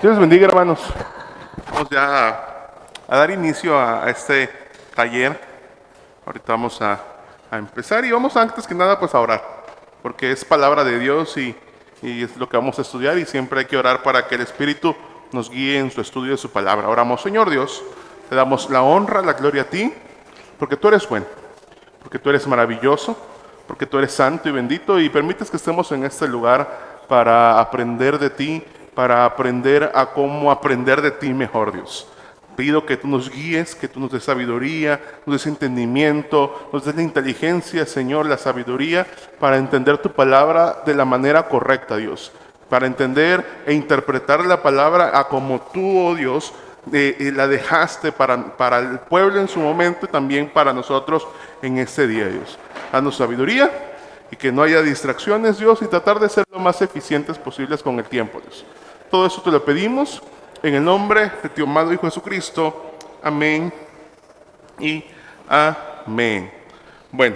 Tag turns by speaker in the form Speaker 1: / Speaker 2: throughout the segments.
Speaker 1: Dios les bendiga, hermanos. Vamos ya a dar inicio a este taller. Ahorita vamos a empezar y vamos antes que nada pues a orar, porque es palabra de Dios y es lo que vamos a estudiar, y siempre hay que orar para que el Espíritu nos guíe en su estudio de su palabra. Oramos. Señor Dios, te damos la honra, la gloria a ti, porque tú eres bueno, porque tú eres maravilloso, porque tú eres santo y bendito, y permites que estemos en este lugar para aprender de ti, para aprender a cómo aprender de ti mejor, Dios. Pido que tú nos guíes, que tú nos des sabiduría, nos des entendimiento, nos des la inteligencia, Señor, la sabiduría para entender tu palabra de la manera correcta, Dios. Para entender e interpretar la palabra a como tú, oh Dios, la dejaste para el pueblo en su momento y también para nosotros en este día, Dios. Danos sabiduría y que no haya distracciones, Dios, y tratar de ser lo más eficientes posibles con el tiempo, Dios. Todo eso te lo pedimos en el nombre de tu amado Hijo Jesucristo. Amén y amén. Bueno,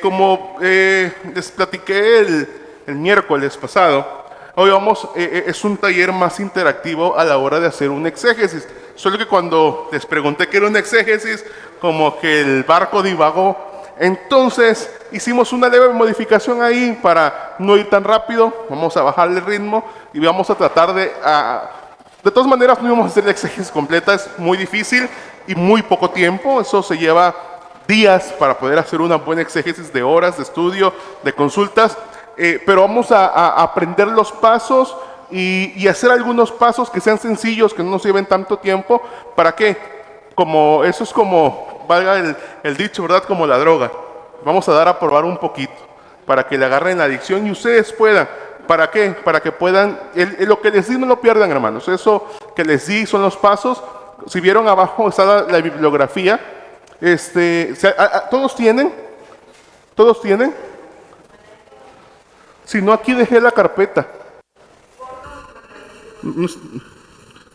Speaker 1: como les platiqué el miércoles pasado, hoy es un taller más interactivo a la hora de hacer un exégesis. Solo que cuando les pregunté qué era un exégesis, como que el barco divagó. Entonces hicimos una leve modificación ahí para no ir tan rápido. Vamos a bajarle el ritmo y vamos a tratar de todas maneras no íbamos a hacer la exégesis completa, es muy difícil y muy poco tiempo. Eso se lleva días para poder hacer una buena exégesis, de horas de estudio, de consultas. Pero vamos a aprender los pasos y hacer algunos pasos que sean sencillos, que no nos lleven tanto tiempo. ¿Para qué? Como eso es como, valga el dicho, ¿verdad? Como la droga. Vamos a dar a probar un poquito para que le agarren la adicción y ustedes puedan. ¿Para qué? Para que puedan, lo que les di no lo pierdan, hermanos. Eso que les di son los pasos. Si vieron abajo está la bibliografía. ¿Todos tienen? ¿Todos tienen? Si no, aquí dejé la carpeta.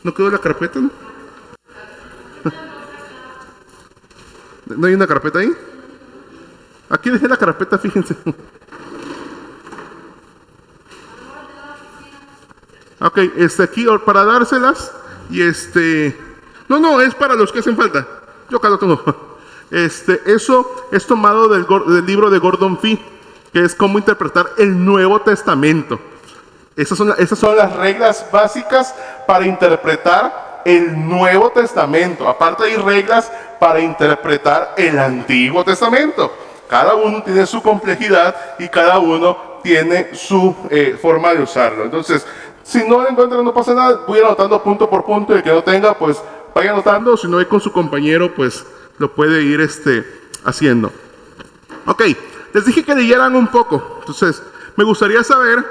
Speaker 1: ¿No quedó la carpeta? ¿No hay una carpeta ahí? Aquí dejé la carpeta, fíjense. Ok, aquí para dárselas. Y No, es para los que hacen falta. Yo acá lo tengo. Eso es tomado del libro de Gordon Fee, que es cómo interpretar el Nuevo Testamento. Esas son las reglas básicas para interpretar el Nuevo Testamento. Aparte hay reglas para interpretar el Antiguo Testamento. Cada uno tiene su complejidad y cada uno tiene su forma de usarlo. Entonces, si no lo encuentran, no pasa nada. Voy anotando punto por punto, y el que no tenga, pues vaya anotando. Si no hay con su compañero, pues lo puede ir haciendo. Ok, les dije que leyeran un poco. Entonces, me gustaría saber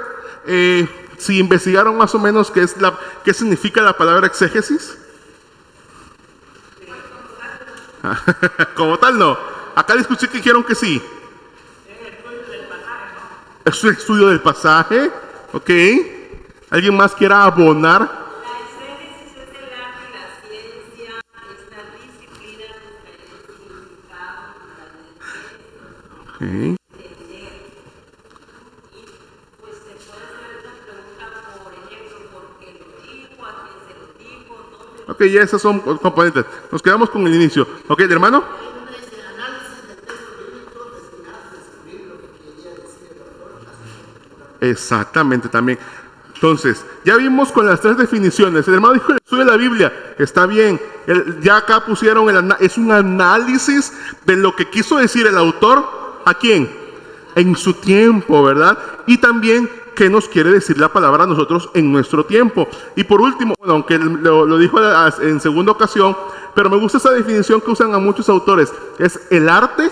Speaker 1: si investigaron más o menos qué significa la palabra exégesis. Como tal, no. Acá les escuché que dijeron que sí. Es un estudio del pasaje. Ok. ¿Alguien más quiera abonar?
Speaker 2: La exégesis es el arte y la ciencia, es la disciplina de buscar el significado
Speaker 1: Okay.
Speaker 2: entender. Y pues se puede hacer esta pregunta, por ejemplo, ¿por qué lo dijo? ¿A quién se lo dijo? ¿Dónde?
Speaker 1: Ok, ya esos son componentes. Nos quedamos con el inicio. Ok, hermano. Exactamente, también. Entonces, ya vimos con las tres definiciones. El hermano dijo el estudio de la Biblia. Está bien. Ya acá pusieron es un análisis de lo que quiso decir el autor. ¿A quién? En su tiempo, ¿verdad? Y también qué nos quiere decir la palabra a nosotros en nuestro tiempo. Y por último, bueno, aunque lo dijo en segunda ocasión, pero me gusta esa definición que usan a muchos autores. Es el arte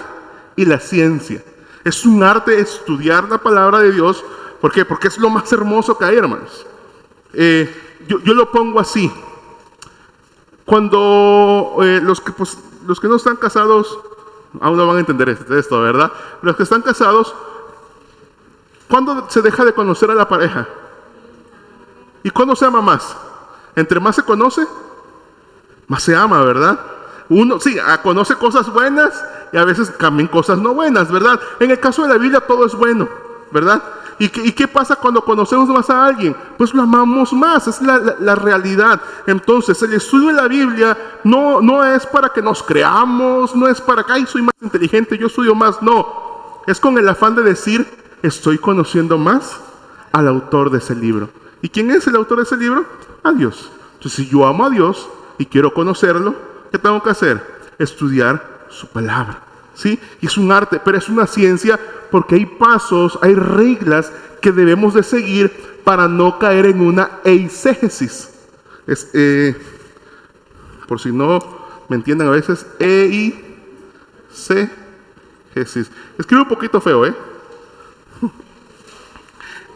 Speaker 1: y la ciencia. Es un arte estudiar la palabra de Dios. ¿Por qué? Porque es lo más hermoso que hay, hermanos. Yo lo pongo así. Cuando los que no están casados, aún no van a entender esto, ¿verdad? Los que están casados, ¿cuándo se deja de conocer a la pareja? ¿Y cuándo se ama más? Entre más se conoce, más se ama, ¿verdad? Uno, sí, conoce cosas buenas y a veces también cosas no buenas, ¿verdad? En el caso de la Biblia todo es bueno, ¿verdad? ¿Y qué pasa cuando conocemos más a alguien? Pues lo amamos más, es la realidad. Entonces, el estudio de la Biblia no es para que nos creamos, no es para que, ay, soy más inteligente, yo estudio más, no. Es con el afán de decir, estoy conociendo más al autor de ese libro. ¿Y quién es el autor de ese libro? A Dios. Entonces, si yo amo a Dios y quiero conocerlo, ¿qué tengo que hacer? Estudiar su palabra. ¿Sí? Y es un arte, pero es una ciencia porque hay pasos, hay reglas que debemos de seguir para no caer en una eisegesis. Por si no me entienden a veces, eisegesis. Escribe un poquito feo, ¿eh?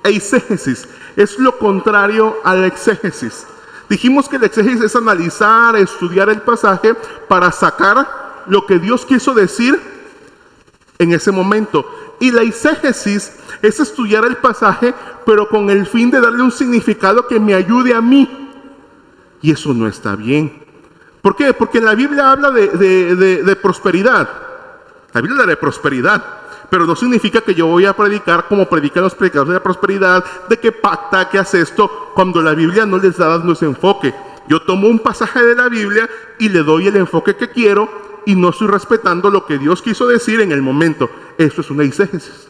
Speaker 1: Eisegesis es lo contrario a la exégesis. Dijimos que la exégesis es analizar, estudiar el pasaje para sacar lo que Dios quiso decir en ese momento. Y la eisegesis es estudiar el pasaje, pero con el fin de darle un significado que me ayude a mí. Y eso no está bien. ¿Por qué? Porque en la Biblia habla de prosperidad. La Biblia habla de prosperidad. Pero no significa que yo voy a predicar como predican los predicadores de la prosperidad, de que pacta, que hace esto, cuando la Biblia no les da dando ese enfoque. Yo tomo un pasaje de la Biblia y le doy el enfoque que quiero y no estoy respetando lo que Dios quiso decir en el momento. Esto es una eisegesis.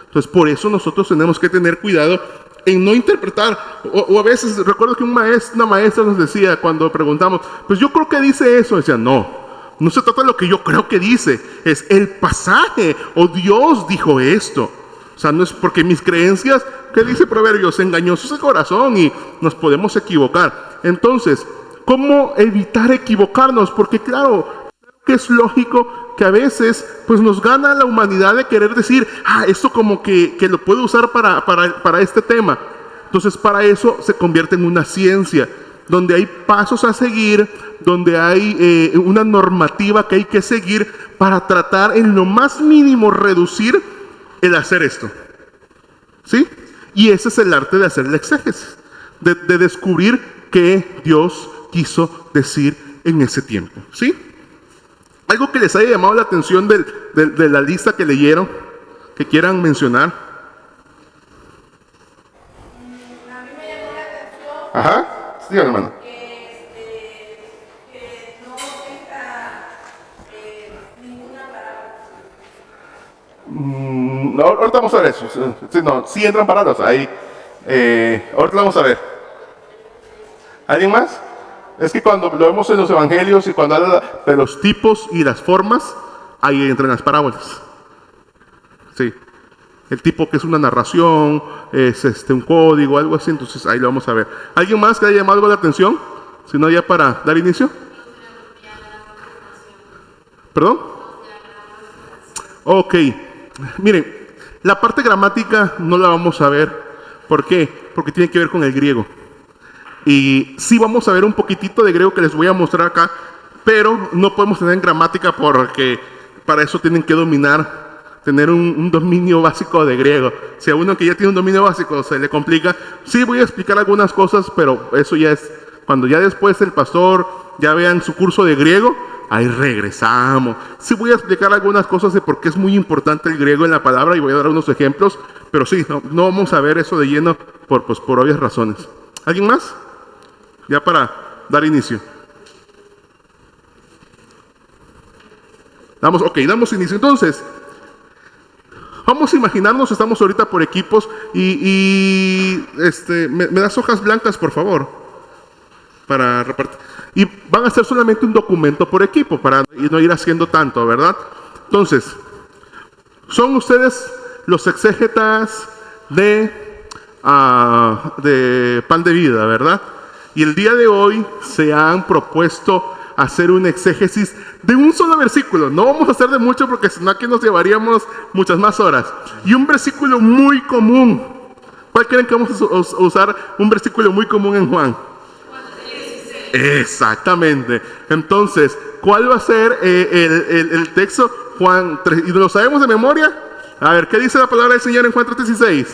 Speaker 1: Entonces, por eso nosotros tenemos que tener cuidado en no interpretar. O a veces, recuerdo que una maestra nos decía cuando preguntamos, pues yo creo que dice eso. Decía, no se trata de lo que yo creo que dice, es el pasaje, o Dios dijo esto. O sea, no es porque mis creencias, ¿qué dice Proverbios? Engañoso es el corazón y nos podemos equivocar. Entonces, ¿cómo evitar equivocarnos? Porque claro que es lógico que a veces pues nos gana la humanidad de querer decir, esto como que lo puedo usar para este tema. Entonces, para eso se convierte en una ciencia, donde hay pasos a seguir, donde hay una normativa que hay que seguir para tratar en lo más mínimo reducir el hacer esto. ¿Sí? Y ese es el arte de hacer la exégesis, de descubrir qué Dios quiso decir en ese tiempo. ¿Sí? Algo que les haya llamado la atención de la lista que leyeron, que quieran mencionar.
Speaker 2: A mí me llamó la atención.
Speaker 1: Ajá. Sí, hermano.
Speaker 2: Que no tenga ninguna palabra.
Speaker 1: No, ahorita vamos a ver eso. Sí entran paradas. Ahí, ahorita vamos a ver. ¿Alguien más? Es que cuando lo vemos en los evangelios y cuando habla de los tipos y las formas, ahí entran las parábolas. Sí. El tipo que es una narración, es un código, algo así, entonces ahí lo vamos a ver. ¿Alguien más que haya llamado algo la atención? Si no, ya para dar inicio. ¿Perdón? Ok. Miren, la parte gramática no la vamos a ver. ¿Por qué? Porque tiene que ver con el griego. Y sí vamos a ver un poquitito de griego que les voy a mostrar acá, pero no podemos tener en gramática porque para eso tienen que tener un dominio básico de griego. Si a uno que ya tiene un dominio básico se le complica, sí voy a explicar algunas cosas, pero eso ya es cuando ya después el pastor ya vean su curso de griego, ahí regresamos. Sí voy a explicar algunas cosas de por qué es muy importante el griego en la palabra y voy a dar unos ejemplos, pero sí, no vamos a ver eso de lleno por obvias razones. ¿Alguien más? Ya para dar inicio. Damos inicio. Entonces, vamos a imaginarnos, estamos ahorita por equipos y ¿me das hojas blancas, por favor? Para repartir. Y van a ser solamente un documento por equipo, para no ir haciendo tanto, ¿verdad? Entonces, son ustedes los exégetas de Pan de Vida, ¿verdad? Y el día de hoy se han propuesto hacer un exégesis de un solo versículo. No vamos a hacer de mucho porque si no aquí nos llevaríamos muchas más horas. Y un versículo muy común. ¿Cuál creen que vamos a usar? Un versículo muy común en Juan. Exactamente. Entonces, ¿cuál va a ser el texto? Juan 3. ¿Y lo sabemos de memoria? A ver, ¿qué dice la palabra del Señor en Juan 3:16?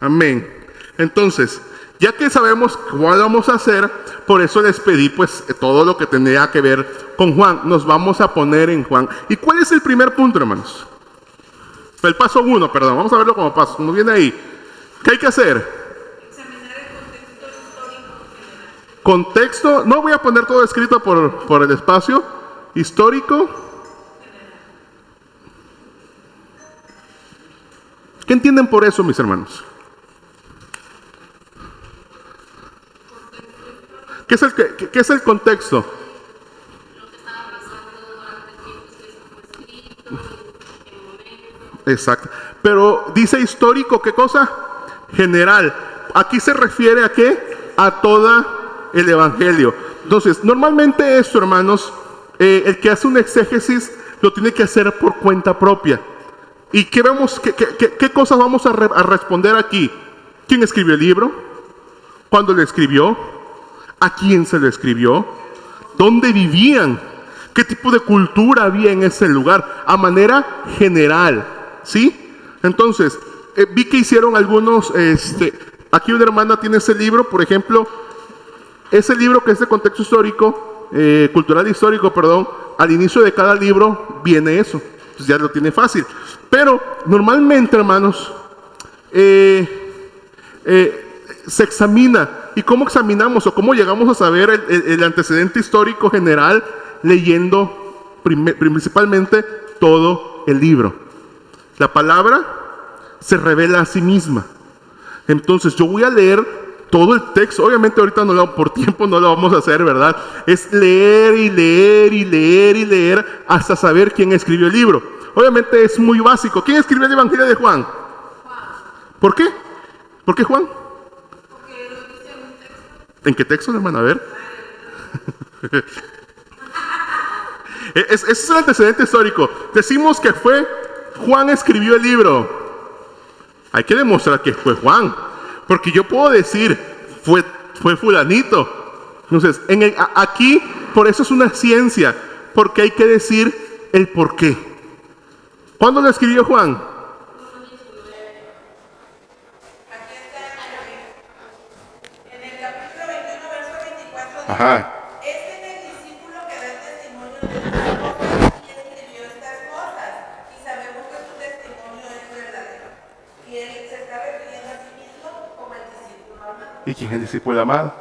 Speaker 1: Amén. Entonces, Ya que sabemos cuál vamos a hacer, por eso les pedí pues todo lo que tenía que ver con Juan. Nos vamos a poner en Juan. ¿Y cuál es el primer punto, hermanos? El paso 1, perdón. Vamos a verlo como paso. Como viene ahí. ¿Qué hay que hacer?
Speaker 2: Examinar el contexto histórico general.
Speaker 1: Contexto. No voy a poner todo escrito por el espacio. Histórico. ¿Qué entienden por eso, mis hermanos? ¿Qué es el contexto? Exacto. Pero dice histórico, ¿qué cosa? General. Aquí se refiere a qué? A todo el evangelio. Entonces, normalmente esto, hermanos, el que hace un exégesis lo tiene que hacer por cuenta propia. ¿Y qué vemos? ¿Qué cosas vamos a responder aquí? ¿Quién escribió el libro? ¿Cuándo lo escribió? ¿A quién se lo escribió? ¿Dónde vivían? ¿Qué tipo de cultura había en ese lugar? A manera general, ¿sí? Entonces, vi que hicieron algunos, aquí una hermana tiene ese libro, por ejemplo, ese libro que es de contexto histórico, cultural histórico, perdón, al inicio de cada libro viene eso, pues ya lo tiene fácil. Pero normalmente, hermanos, se examina. ¿Y cómo examinamos o cómo llegamos a saber el antecedente histórico general? Leyendo principalmente todo el libro. La palabra se revela a sí misma. Entonces yo voy a leer todo el texto. Obviamente ahorita por tiempo no lo vamos a hacer, ¿verdad? Es leer y leer y leer y leer hasta saber quién escribió el libro. Obviamente es muy básico. ¿Quién escribió el Evangelio de Juan? ¿Por qué? ¿Por qué Juan? ¿En qué texto, hermano? A ver. Ese es el antecedente histórico. Decimos que Juan escribió el libro. Hay que demostrar que fue Juan. Porque yo puedo decir, fue fulanito. Entonces, aquí, por eso es una ciencia. Porque hay que decir el por qué. ¿Cuándo lo escribió Juan? Ajá.
Speaker 2: Este es el discípulo que da testimonio de estas cosas y escribió estas cosas. Y sabemos que su testimonio es verdadero. Y él se está refiriendo a sí mismo como el discípulo amado.
Speaker 1: ¿Y quién es el discípulo amado?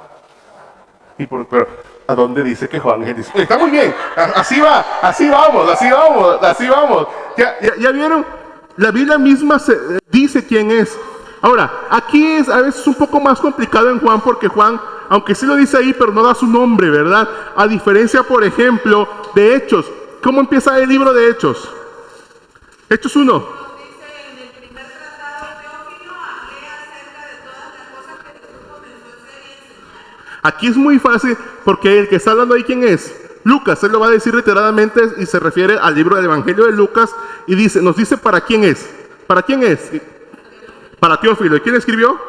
Speaker 1: Pero, ¿a dónde dice que Juan es el discípulo? Está muy bien. Así va. Así vamos. ¿Ya vieron? La Biblia misma dice quién es. Ahora, aquí es a veces un poco más complicado en Juan porque Juan, aunque sí lo dice ahí, pero no da su nombre, ¿verdad? A diferencia, por ejemplo, de Hechos. ¿Cómo empieza el libro de Hechos? Hechos 1.
Speaker 2: Dice en el primer tratado Teófilo, hablé acerca de todas las cosas que Jesús comenzó a hacer y enseñar.
Speaker 1: Aquí es muy fácil porque el que está hablando ahí, ¿quién es? Lucas. Él lo va a decir reiteradamente y se refiere al libro del Evangelio de Lucas y nos dice para quién es. ¿Para quién es? Para Teófilo. ¿Y quién escribió?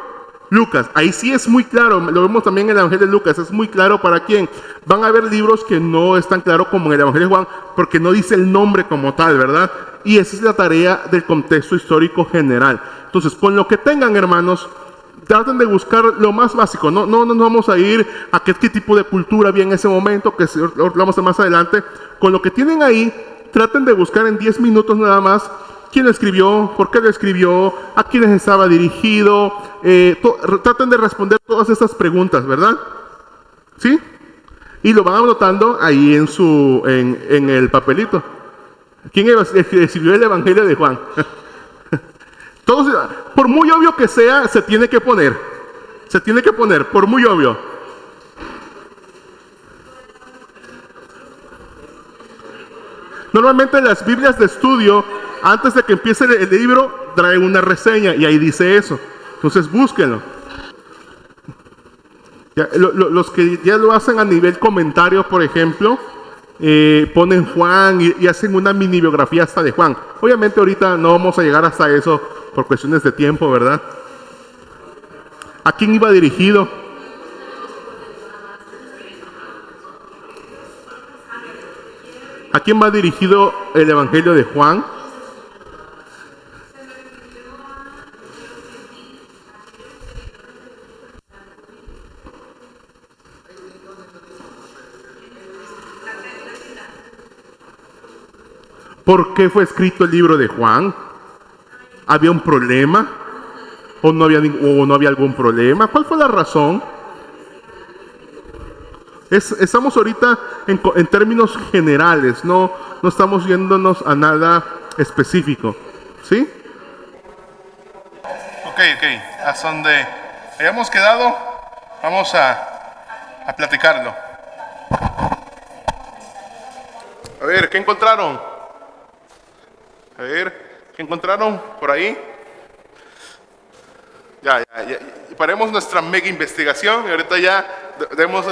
Speaker 1: Lucas. Ahí sí es muy claro, lo vemos también en el Evangelio de Lucas, es muy claro para quién. Van a haber libros que no están claros como en el Evangelio de Juan, porque no dice el nombre como tal, ¿verdad? Y esa es la tarea del contexto histórico general. Entonces, con lo que tengan, hermanos, traten de buscar lo más básico. No nos vamos a ir a qué tipo de cultura había en ese momento, que lo vamos a ver más adelante. Con lo que tienen ahí, traten de buscar en 10 minutos nada más quién lo escribió, por qué lo escribió, a quiénes estaba dirigido. Traten de responder todas estas preguntas, ¿verdad? ¿Sí? Y lo van anotando ahí en el papelito. ¿Quién escribió el Evangelio de Juan? Todos, por muy obvio que sea, se tiene que poner. Se tiene que poner, por muy obvio. Normalmente las Biblias de estudio, antes de que empiece el libro, traen una reseña y ahí dice eso. Entonces búsquenlo. Los que ya lo hacen a nivel comentario, por ejemplo, ponen Juan y hacen una mini biografía hasta de Juan. Obviamente ahorita no vamos a llegar hasta eso por cuestiones de tiempo, ¿verdad? ¿A quién iba dirigido? ¿A quién va dirigido el Evangelio de Juan? ¿Por qué fue escrito el libro de Juan? ¿Había un problema? ¿O no había algún problema? ¿Cuál fue la razón? Estamos ahorita en términos generales, no estamos yéndonos a nada específico. ¿Sí? Ok. Hasta donde hayamos quedado, vamos a platicarlo. A ver, ¿qué encontraron? ¿Qué encontraron por ahí? Ya. Paremos nuestra mega investigación y ahorita ya demos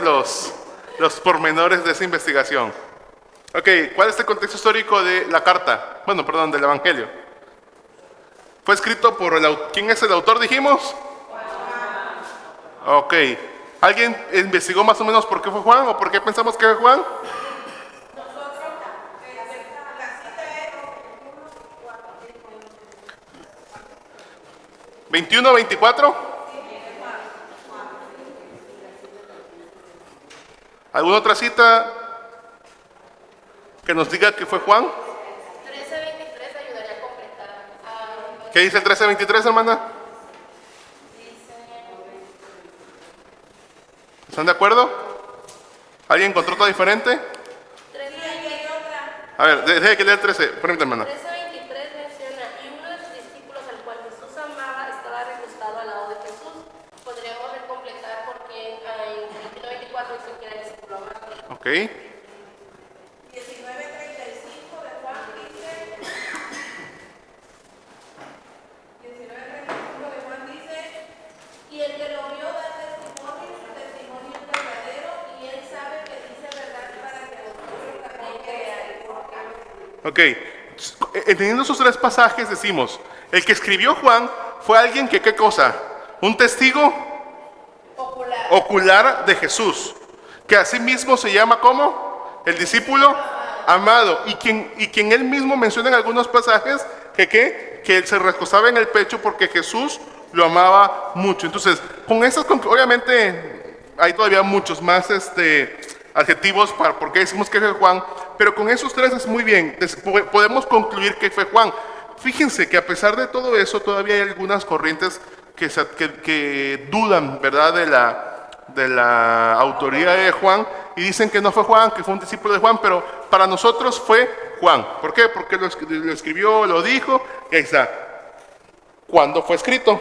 Speaker 1: los pormenores de esa investigación. Ok, ¿cuál es el contexto histórico de la carta? Bueno, perdón, del Evangelio. Fue escrito por ¿quién es el autor, dijimos? Juan. Ok. ¿Alguien investigó más o menos por qué fue Juan o por qué pensamos que fue Juan? 21, 24. ¿Alguna otra cita que nos diga que fue Juan?
Speaker 3: 13:23 ayudaría a completar.
Speaker 1: ¿Qué dice el 13:23, hermana? ¿Están de acuerdo? ¿Alguien encontró todo diferente? A ver, deje que lea el 13. Permítame, hermana.
Speaker 3: 13:23 menciona, y uno de sus discípulos al cual Jesús amaba estaba recostado al lado de Jesús. Podríamos recompletar porque en 21:24 dice que era el discípulo amado.
Speaker 1: Ok.
Speaker 2: 19:35 de Juan dice, 19:35 de Juan dice, y el que lo vio da testimonio, su testimonio es verdadero, y él sabe que dice verdad para que vosotros también creáis.
Speaker 1: Ok. Entendiendo esos tres pasajes decimos, el que escribió Juan fue alguien que, ¿qué cosa? Un testigo ocular de Jesús, que asimismo se llama ¿cómo? El discípulo amado, y quien él mismo menciona en algunos pasajes que él se recostaba en el pecho porque Jesús lo amaba mucho. Entonces, con esas, obviamente hay todavía muchos más adjetivos para por qué decimos que fue Juan, pero con esos tres es muy bien, podemos concluir que fue Juan. Fíjense que a pesar de todo eso, todavía hay algunas corrientes que dudan, ¿verdad?, de la autoría de Juan, y dicen que no fue Juan, que fue un discípulo de Juan, pero para nosotros fue Juan. ¿Por qué? Porque lo escribió, lo dijo, y ahí está. ¿Cuándo fue escrito?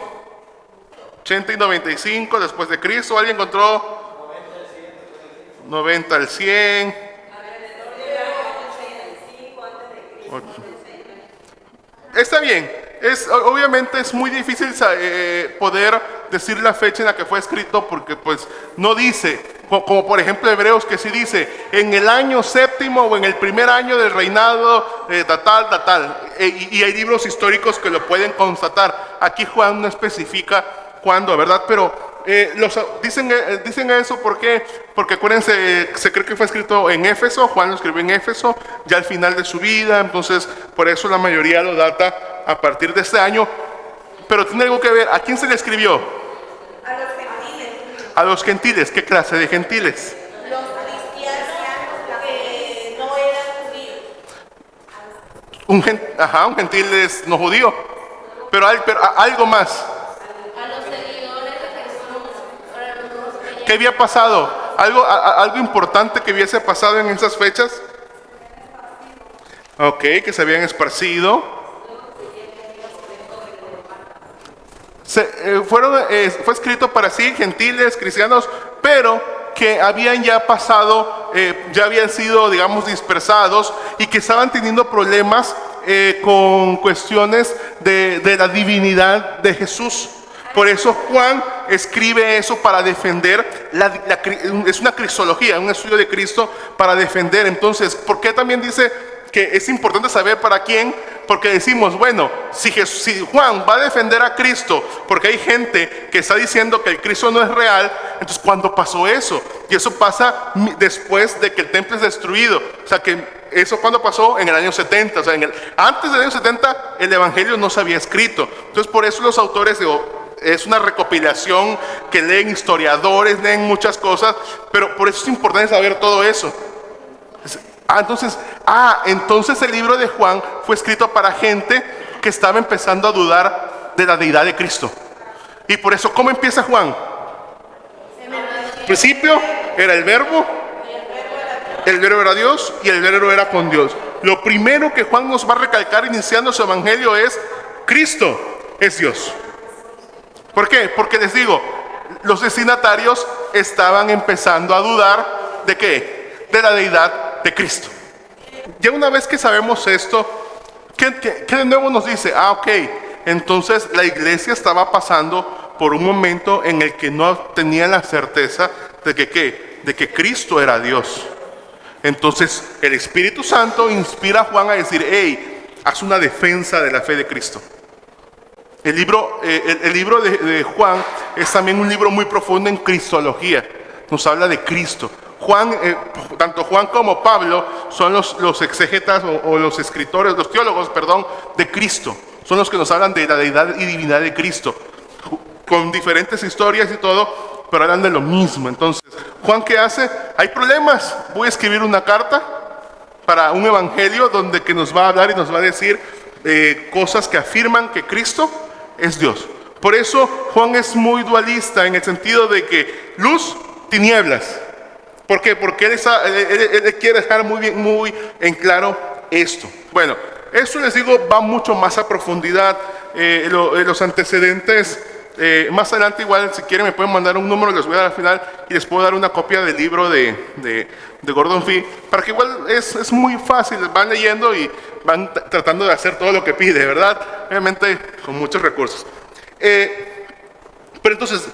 Speaker 1: 80 y 95 después de Cristo. ¿Alguien encontró? 90 al 100. Está bien. Obviamente es muy difícil poder decir la fecha en la que fue escrito porque pues no dice, como por ejemplo Hebreos que sí dice, en el año séptimo o en el primer año del reinado de tal. Y hay libros históricos que lo pueden constatar. Aquí Juan no especifica cuándo, ¿verdad? Pero dicen eso porque acuérdense, se cree que fue escrito en Éfeso. Juan lo escribió en Éfeso ya al final de su vida, entonces por eso la mayoría lo data a partir de este año. Pero tiene algo que ver. ¿A quién se le escribió?
Speaker 2: A los gentiles.
Speaker 1: A los gentiles. ¿Qué clase de gentiles?
Speaker 2: Los cristianos que no eran judíos.
Speaker 1: Un gentil es no judío. Pero algo más.
Speaker 3: A los seguidores de Jesús, para los nuevos creyentes.
Speaker 1: ¿Qué había pasado? ¿Algo importante que hubiese pasado en esas fechas? Ok, que se habían esparcido. Fue escrito para sí, gentiles, cristianos, pero que habían ya pasado, ya habían sido, digamos, dispersados y que estaban teniendo problemas con cuestiones de la divinidad de Jesús. Por eso Juan escribe eso para defender, es una cristología, un estudio de Cristo para defender. Entonces, ¿por qué también dice que es importante saber para quién? Porque decimos, bueno, si Juan va a defender a Cristo, porque hay gente que está diciendo que el Cristo no es real, entonces ¿cuándo pasó eso? Y eso pasa después de que el templo es destruido. O sea, que eso cuando pasó en el año 70, o sea, antes del año 70 el Evangelio no se había escrito. Entonces por eso los autores es una recopilación que leen historiadores, leen muchas cosas, pero por eso es importante saber todo eso. Entonces, entonces el libro de Juan fue escrito para gente que estaba empezando a dudar de la deidad de Cristo. Y por eso, ¿cómo empieza Juan? Al principio era el verbo era Dios y el verbo era con Dios. Lo primero que Juan nos va a recalcar iniciando su evangelio es: Cristo es Dios. ¿Por qué? Porque les digo, los destinatarios estaban empezando a dudar ¿de qué? De la deidad de Cristo. Ya una vez que sabemos esto, ¿qué de nuevo nos dice? Ok, entonces la iglesia estaba pasando por un momento en el que no tenían la certeza de que ¿qué? De que Cristo era Dios. Entonces el Espíritu Santo inspira a Juan a decir: hey, haz una defensa de la fe de Cristo. El libro de Juan es también un libro muy profundo en cristología. Nos habla de Cristo. Juan, tanto Juan como Pablo son los exégetas o los escritores, los teólogos, perdón, de Cristo. Son los que nos hablan de la deidad y divinidad de Cristo, con diferentes historias y todo, pero hablan de lo mismo. Entonces, Juan, ¿qué hace? Hay problemas. Voy a escribir una carta para un evangelio donde que nos va a hablar y nos va a decir cosas que afirman que Cristo es Dios. Por eso Juan es muy dualista en el sentido de que luz, tinieblas. ¿Por qué? Porque él quiere dejar muy en claro esto. Bueno, esto les digo va mucho más a profundidad. Los antecedentes, más adelante igual si quieren me pueden mandar un número, les voy a dar al final y les puedo dar una copia del libro de Gordon Fee, para que igual es muy fácil, van leyendo y van tratando de hacer todo lo que pide, ¿verdad? Obviamente con muchos recursos. Pero entonces,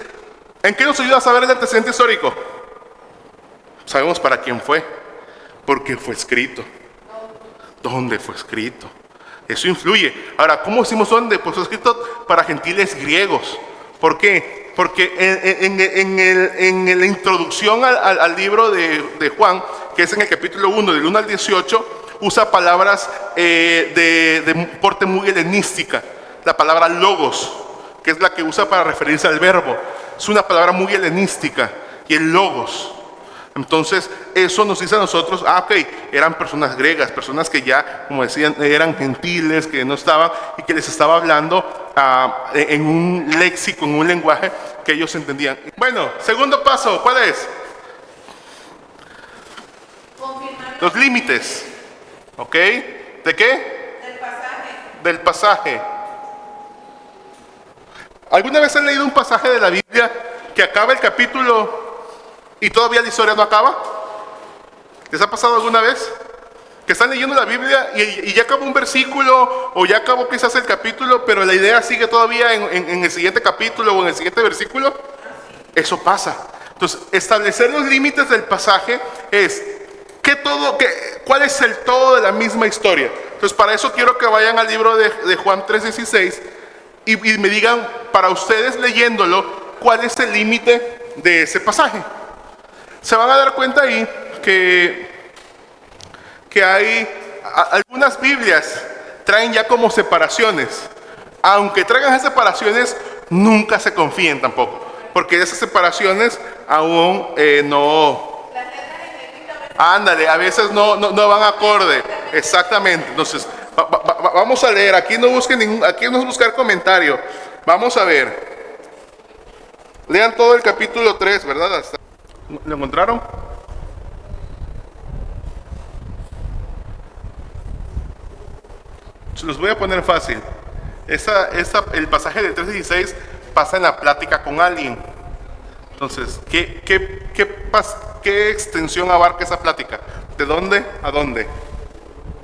Speaker 1: ¿en qué nos ayuda a saber el antecedente histórico? Sabemos para quién fue, porque fue escrito. ¿Dónde fue escrito? Eso influye. Ahora, ¿cómo decimos dónde? Pues fue escrito para gentiles griegos. ¿Por qué? Porque en la introducción al libro de Juan, que es en el capítulo 1, del 1 al 18, usa palabras de porte muy helenística. La palabra logos, que es la que usa para referirse al verbo, es una palabra muy helenística. Y el logos. Entonces, eso nos dice a nosotros, ok, eran personas griegas, personas que ya, como decían, eran gentiles, que no estaban, y que les estaba hablando en un léxico, en un lenguaje que ellos entendían. Bueno, segundo paso, ¿cuál es?
Speaker 2: Confirmar
Speaker 1: Los límites, ¿ok? ¿De qué?
Speaker 2: el pasaje.
Speaker 1: Del pasaje. ¿Alguna vez han leído un pasaje de la Biblia que acaba el capítulo y todavía la historia no acaba? ¿Les ha pasado alguna vez? Que están leyendo la Biblia y ya acabó un versículo o ya acabó quizás el capítulo, pero la idea sigue todavía en el siguiente capítulo o en el siguiente versículo. Eso pasa. Entonces, establecer los límites del pasaje es ¿cuál es el todo de la misma historia? Entonces, para eso quiero que vayan al libro de Juan 3:16 y me digan, para ustedes leyéndolo, cuál es el límite de ese pasaje. Se van a dar cuenta ahí que hay algunas Biblias traen ya como separaciones. Aunque traigan esas separaciones, nunca se confíen tampoco, porque esas separaciones aún no. Ándale, a veces no van acorde. Exactamente. Entonces, vamos a leer. Aquí no busquen aquí no es buscar comentario. Vamos a ver. Lean todo el capítulo 3, ¿verdad? ¿Lo encontraron? Se los voy a poner fácil. El pasaje de 3:16 pasa en la plática con alguien. Entonces, ¿qué extensión abarca esa plática? ¿De dónde a dónde?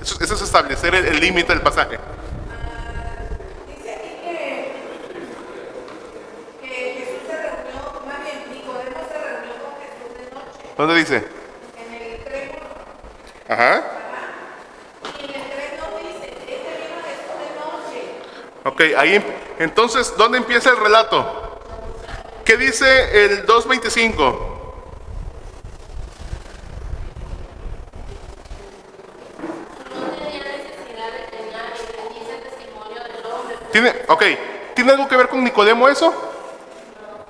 Speaker 1: Eso es establecer el límite del pasaje.
Speaker 2: Dice aquí que Jesús se reunió, más bien Nicodemo se reunió con Jesús de noche.
Speaker 1: ¿Dónde dice?
Speaker 2: En el 3:1.
Speaker 1: Ajá.
Speaker 2: Y en el 3:2 dice, este vino Jesús de noche.
Speaker 1: Ok, ahí, entonces, ¿dónde empieza el relato? ¿Qué dice el 2:25? ¿Tiene algo que ver con Nicodemo eso?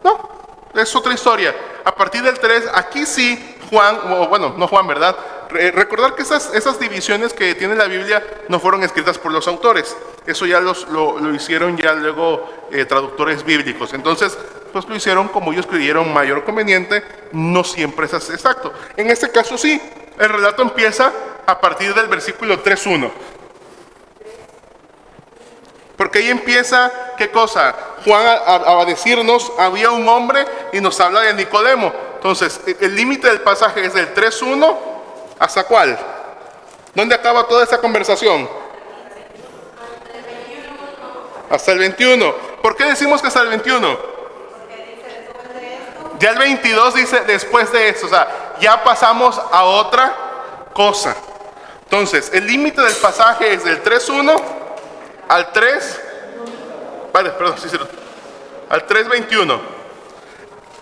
Speaker 1: No, es otra historia. A partir del 3, aquí sí, Juan, o bueno, no Juan, ¿verdad? Recordar que esas divisiones que tiene la Biblia no fueron escritas por los autores. Eso ya lo hicieron ya luego traductores bíblicos. Entonces, pues lo hicieron como ellos creyeron mayor conveniente. No siempre es exacto. En este caso sí. El relato empieza a partir del versículo 3:1. Porque ahí empieza, ¿qué cosa? Juan a decirnos, había un hombre y nos habla de Nicodemo. Entonces, el límite del pasaje es del 3:1 ¿hasta cuál? ¿Dónde acaba toda esa conversación? Hasta el 21. ¿Por qué decimos que hasta el 21? Ya el 22 dice después de eso, o sea, ya pasamos a otra cosa. Entonces, el límite del pasaje es del 3:1 al 3:21.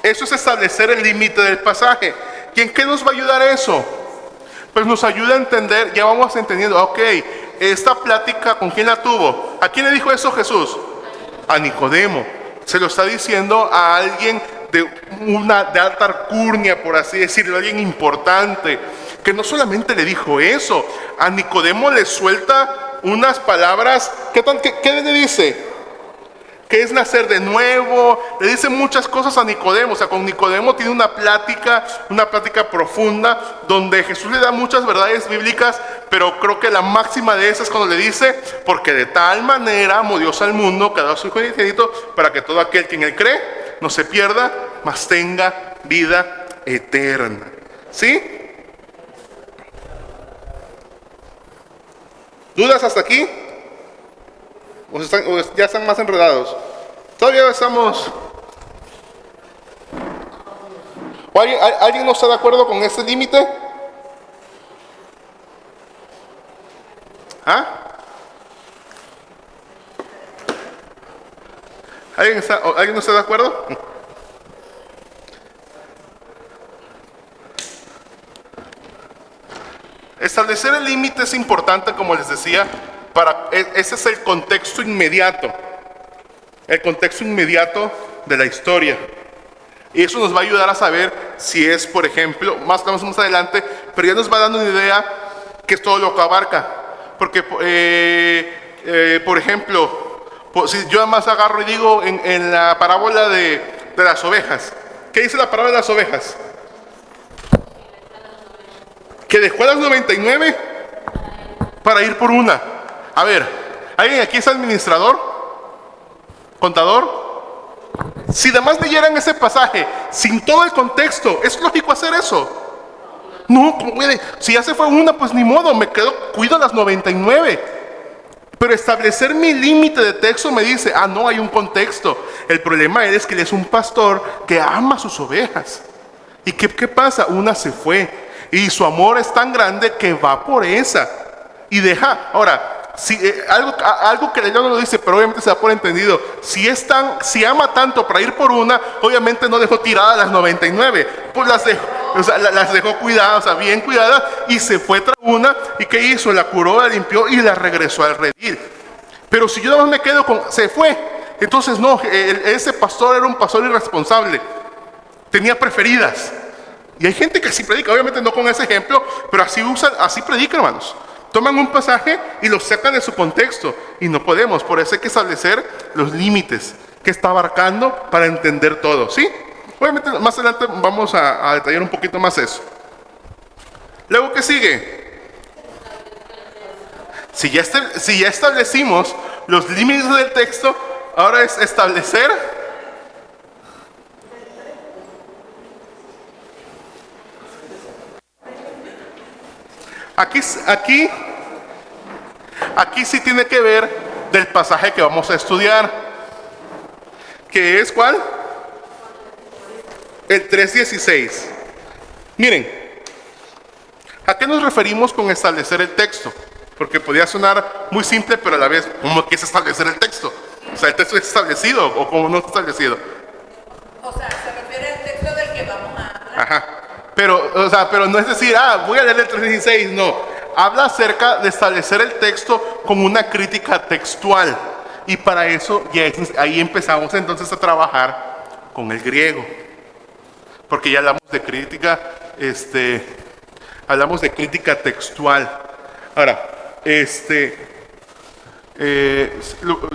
Speaker 1: Eso es establecer el límite del pasaje. ¿Y en qué nos va a ayudar eso? Pues nos ayuda a entender, ya vamos entendiendo, ok, esta plática, ¿con quién la tuvo? ¿A quién le dijo eso Jesús? A Nicodemo. Se lo está diciendo a alguien de alta alcurnia, por así decirlo, alguien importante, que no solamente le dijo eso, a Nicodemo le suelta unas palabras, ¿qué le dice? Que es nacer de nuevo, le dice muchas cosas a Nicodemo. O sea, con Nicodemo tiene una plática profunda, donde Jesús le da muchas verdades bíblicas, pero creo que la máxima de esas es cuando le dice, porque de tal manera amó Dios al mundo, que ha dado a su Hijo unigénito, para que todo aquel que en él cree, no se pierda, mas tenga vida eterna. ¿Sí? ¿Dudas hasta aquí? ¿O ya están más enredados? Todavía estamos... ¿O alguien no está de acuerdo con este límite? ¿Ah? ¿Alguien no está de acuerdo? Establecer el límite es importante, como les decía, ese es el contexto inmediato. El contexto inmediato de la historia. Y eso nos va a ayudar a saber si es, por ejemplo, más adelante, pero ya nos va dando una idea que es todo lo que abarca. Porque, por ejemplo, si yo además agarro y digo en la parábola de las ovejas, ¿qué dice la parábola de las ovejas? Que dejó a las 99 para ir por una. A ver, ¿alguien aquí es administrador? ¿Contador? Si además leyeran ese pasaje sin todo el contexto, ¿es lógico hacer eso? No, si ya se fue una, pues ni modo, cuido las 99. Pero establecer mi límite de texto me dice, no, hay un contexto. El problema es que él es un pastor que ama a sus ovejas. ¿Y qué pasa? Una se fue. Y su amor es tan grande que va por esa. Y deja. Ahora, algo que ella no lo dice, pero obviamente se da por entendido. Si ama tanto para ir por una, obviamente no dejó tiradas las 99. Pues las dejó cuidadas, o sea, bien cuidadas. Y se fue tras una. ¿Y qué hizo? La curó, la limpió y la regresó al redil. Pero si yo nada más me quedo con... Se fue. Entonces no, ese pastor era un pastor irresponsable. Tenía preferidas. Y hay gente que así predica, obviamente no con ese ejemplo, pero así predica, hermanos. Toman un pasaje y lo sacan de su contexto. Y no podemos, por eso hay que establecer los límites que está abarcando para entender todo, ¿sí? Obviamente más adelante vamos a detallar un poquito más eso. Luego, ¿qué sigue? Si ya establecimos los límites del texto, ahora es establecer... Aquí sí tiene que ver del pasaje que vamos a estudiar. ¿Que es cuál? El 3:16. Miren, ¿a qué nos referimos con establecer el texto? Porque podría sonar muy simple, pero a la vez, ¿cómo que es establecer el texto? O sea, ¿el texto es establecido o cómo no está establecido?
Speaker 2: O sea, se refiere al texto del que vamos a hablar.
Speaker 1: Ajá. Pero no es decir, voy a leer el 3:16, no. Habla acerca de establecer el texto como una crítica textual. Y para eso, ahí empezamos entonces a trabajar con el griego. Porque ya hablamos de crítica hablamos de crítica textual. Ahora,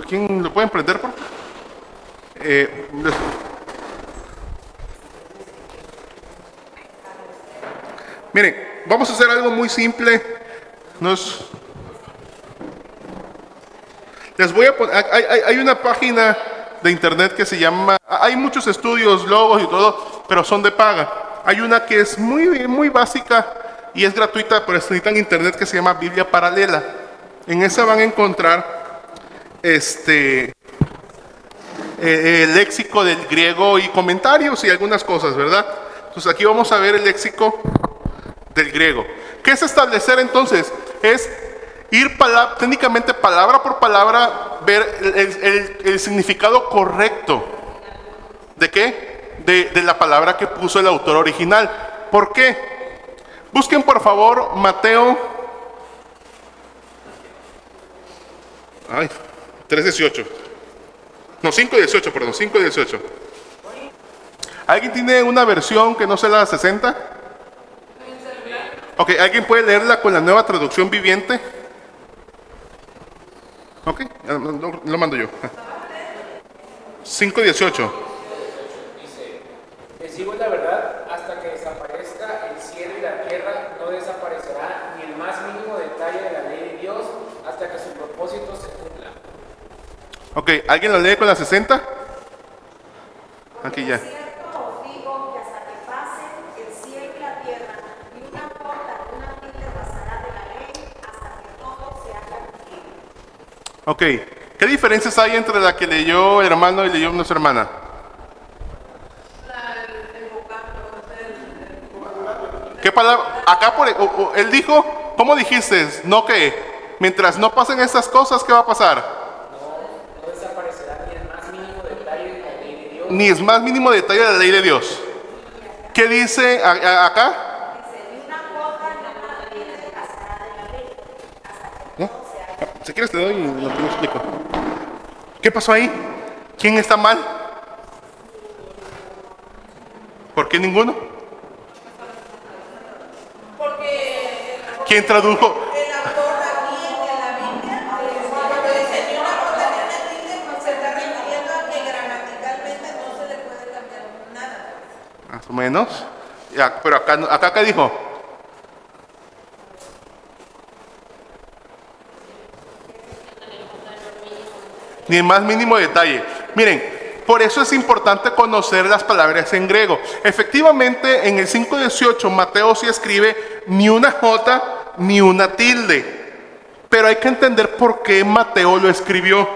Speaker 1: ¿quién lo puede emprender, por favor? Miren, vamos a hacer algo muy simple. Les voy a poner, hay una página de internet que se llama, hay muchos estudios, logos y todo, pero son de paga. Hay una que es muy básica y es gratuita, pero está en internet, que se llama Biblia Paralela. En esa van a encontrar el léxico del griego y comentarios y algunas cosas, ¿verdad? Entonces aquí vamos a ver el léxico del griego. ¿Qué es establecer entonces? Es ir técnicamente palabra por palabra, ver el significado correcto. ¿De qué? De la palabra que puso el autor original. ¿Por qué? Busquen por favor Mateo 3:18. No, 5:18, perdón, 5:18. ¿Alguien tiene una versión que no sea la 60? Ok, ¿alguien puede leerla con la nueva traducción viviente? Ok, lo mando yo. 5:18.
Speaker 4: Dice, les digo la verdad, hasta que desaparezca el cielo y la tierra, no desaparecerá ni el más mínimo detalle de la ley de Dios, hasta que su propósito se cumpla.
Speaker 1: Ok, ¿alguien lo lee con la 60? Aquí ya.
Speaker 5: Cierto os digo que hasta que pasen el cielo y la tierra, ni una jota ni una tilde pasará de la ley hasta que todo se haga cumplido.
Speaker 1: Ok, ¿qué diferencias hay entre la que leyó el hermano y leyó nuestra hermana? ¿Qué palabra? Acá él dijo, ¿cómo dijiste? No que mientras no pasen estas cosas, ¿qué va a pasar?
Speaker 4: No desaparecerá ni el más mínimo detalle de la ley de Dios.
Speaker 1: Ni es más mínimo detalle de la ley de Dios. ¿Qué dice acá?
Speaker 5: Ni una jota ni una tilde pasará de la ley hasta que
Speaker 1: ¿No?
Speaker 5: todo se haga.
Speaker 1: Si quieres te doy y lo explico. ¿Qué pasó ahí? ¿Quién está mal? ¿Por qué ninguno?
Speaker 2: Porque
Speaker 1: ¿Quién tradujo?
Speaker 2: el autor aquí en la Biblia, cuando dice ni una jota ni una tilde, pues se está refiriendo a que gramaticalmente no se le puede cambiar nada.
Speaker 1: Más o menos. Ya, pero acá ¿qué dijo? Ni el más mínimo detalle. Miren, por eso es importante conocer las palabras en griego. Efectivamente, en el 5:18 Mateo sí escribe ni una jota ni una tilde. Pero hay que entender por qué Mateo lo escribió.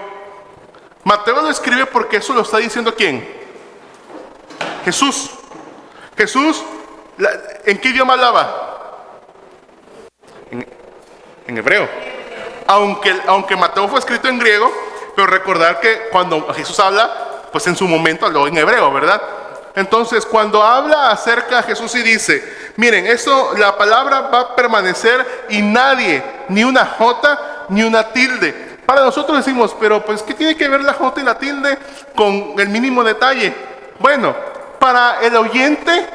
Speaker 1: Mateo lo escribe porque eso lo está diciendo ¿quién? Jesús. Jesús, ¿en qué idioma hablaba? En hebreo. Aunque Mateo fue escrito en griego, pero recordar que cuando Jesús habla, pues en su momento habló en hebreo, ¿verdad? Entonces, cuando habla acerca de Jesús y dice, miren, la palabra va a permanecer y nadie, ni una jota, ni una tilde. Para nosotros decimos, pero pues, ¿qué tiene que ver la jota y la tilde con el mínimo detalle? Bueno, para el oyente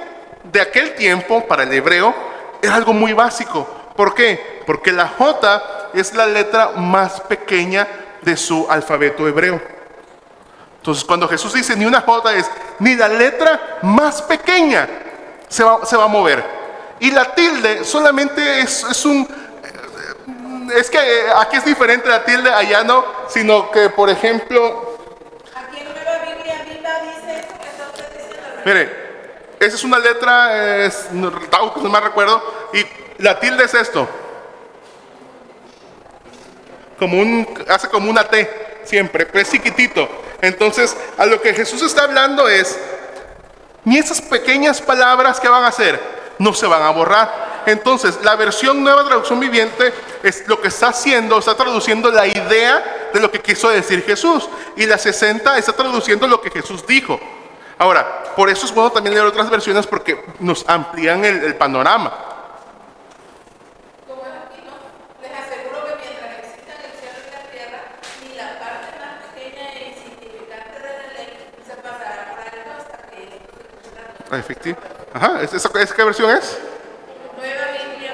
Speaker 1: de aquel tiempo, para el hebreo, era algo muy básico. ¿Por qué? Porque la jota es la letra más pequeña de su alfabeto hebreo. Entonces, cuando Jesús dice ni una jota, es ni la letra más pequeña se va a mover. Y la tilde solamente es que aquí es diferente la tilde, allá no, sino que, por ejemplo,
Speaker 2: Aquí en Nueva Biblia Viva dice eso que está usted diciendo.
Speaker 1: mire, esa es una letra, no más recuerdo, y la tilde es esto. Hace como una T siempre, pero es chiquitito. Entonces, a lo que Jesús está hablando es, ni esas pequeñas palabras que van a hacer, no se van a borrar. Entonces, la versión Nueva Traducción Viviente es lo que está haciendo, está traduciendo la idea de lo que quiso decir Jesús. Y la 60 está traduciendo lo que Jesús dijo. Ahora, por eso es bueno también leer otras versiones porque nos amplían el panorama.
Speaker 2: Como es aquí, ¿no? Les aseguro que mientras existan el cielo y la tierra, ni la parte más pequeña e insignificante de la ley se pasará por alto hasta que esto se cumpla.
Speaker 1: Efectivo. Ajá, ¿esa qué versión es?
Speaker 2: Nueva Biblia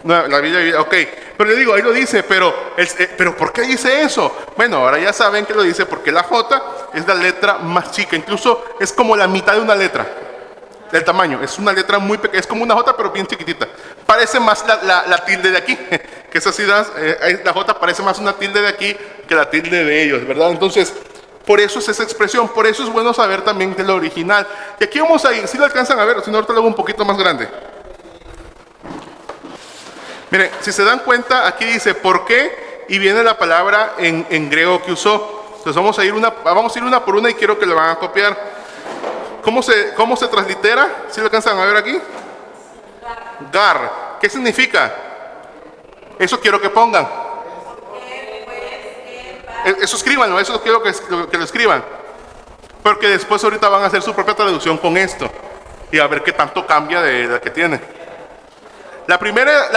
Speaker 1: No, la Biblia, ok. Pero le digo, ahí lo dice, pero ¿por qué dice eso? Bueno, ahora ya saben que lo dice porque la J es la letra más chica. Incluso es como la mitad de una letra. Del tamaño. Es una letra muy pequeña. Es como una J, pero bien chiquitita. Parece más la tilde de aquí. Que esas ideas, la J parece más una tilde de aquí que la tilde de ellos, ¿verdad? Entonces, por eso es esa expresión. Por eso es bueno saber también que es lo original. Y aquí vamos a ir. Si lo alcanzan a ver, si no, ahorita lo hago un poquito más grande. Miren, si se dan cuenta, aquí dice ¿por qué? Y viene la palabra en griego que usó. Entonces vamos a ir una por una y quiero que lo van a copiar. ¿Cómo se translitera? ¿Sí lo alcanzan a ver aquí? Gar. ¿Qué significa? Eso quiero que pongan. Eso escríbanlo, eso quiero que lo escriban. Porque después ahorita van a hacer su propia traducción con esto. Y a ver qué tanto cambia de la que tiene. La primera,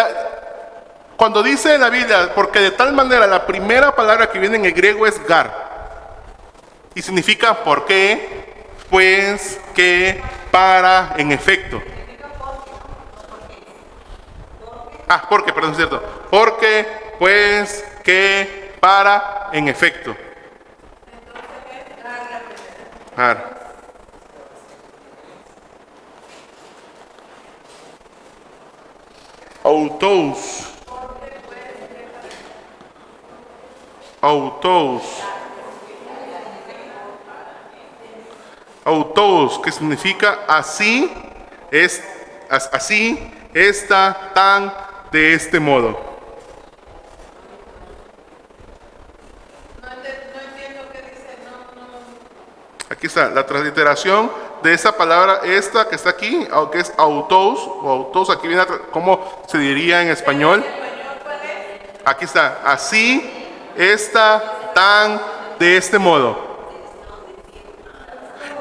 Speaker 1: cuando dice en la Biblia, porque de tal manera, la primera palabra que viene en el griego es gar. Y significa por qué, pues, que, para, en efecto. Porque, perdón, es cierto. Porque, pues, que, para, en efecto. Gar. Autos. Autos, que significa así, así, esta, tan, de este modo.
Speaker 2: No entiendo qué dice,
Speaker 1: Aquí está la transliteración de esa palabra, esta que está aquí, que es autos, aquí viene cómo se diría en español. Aquí está, así, esta, tan, de este modo.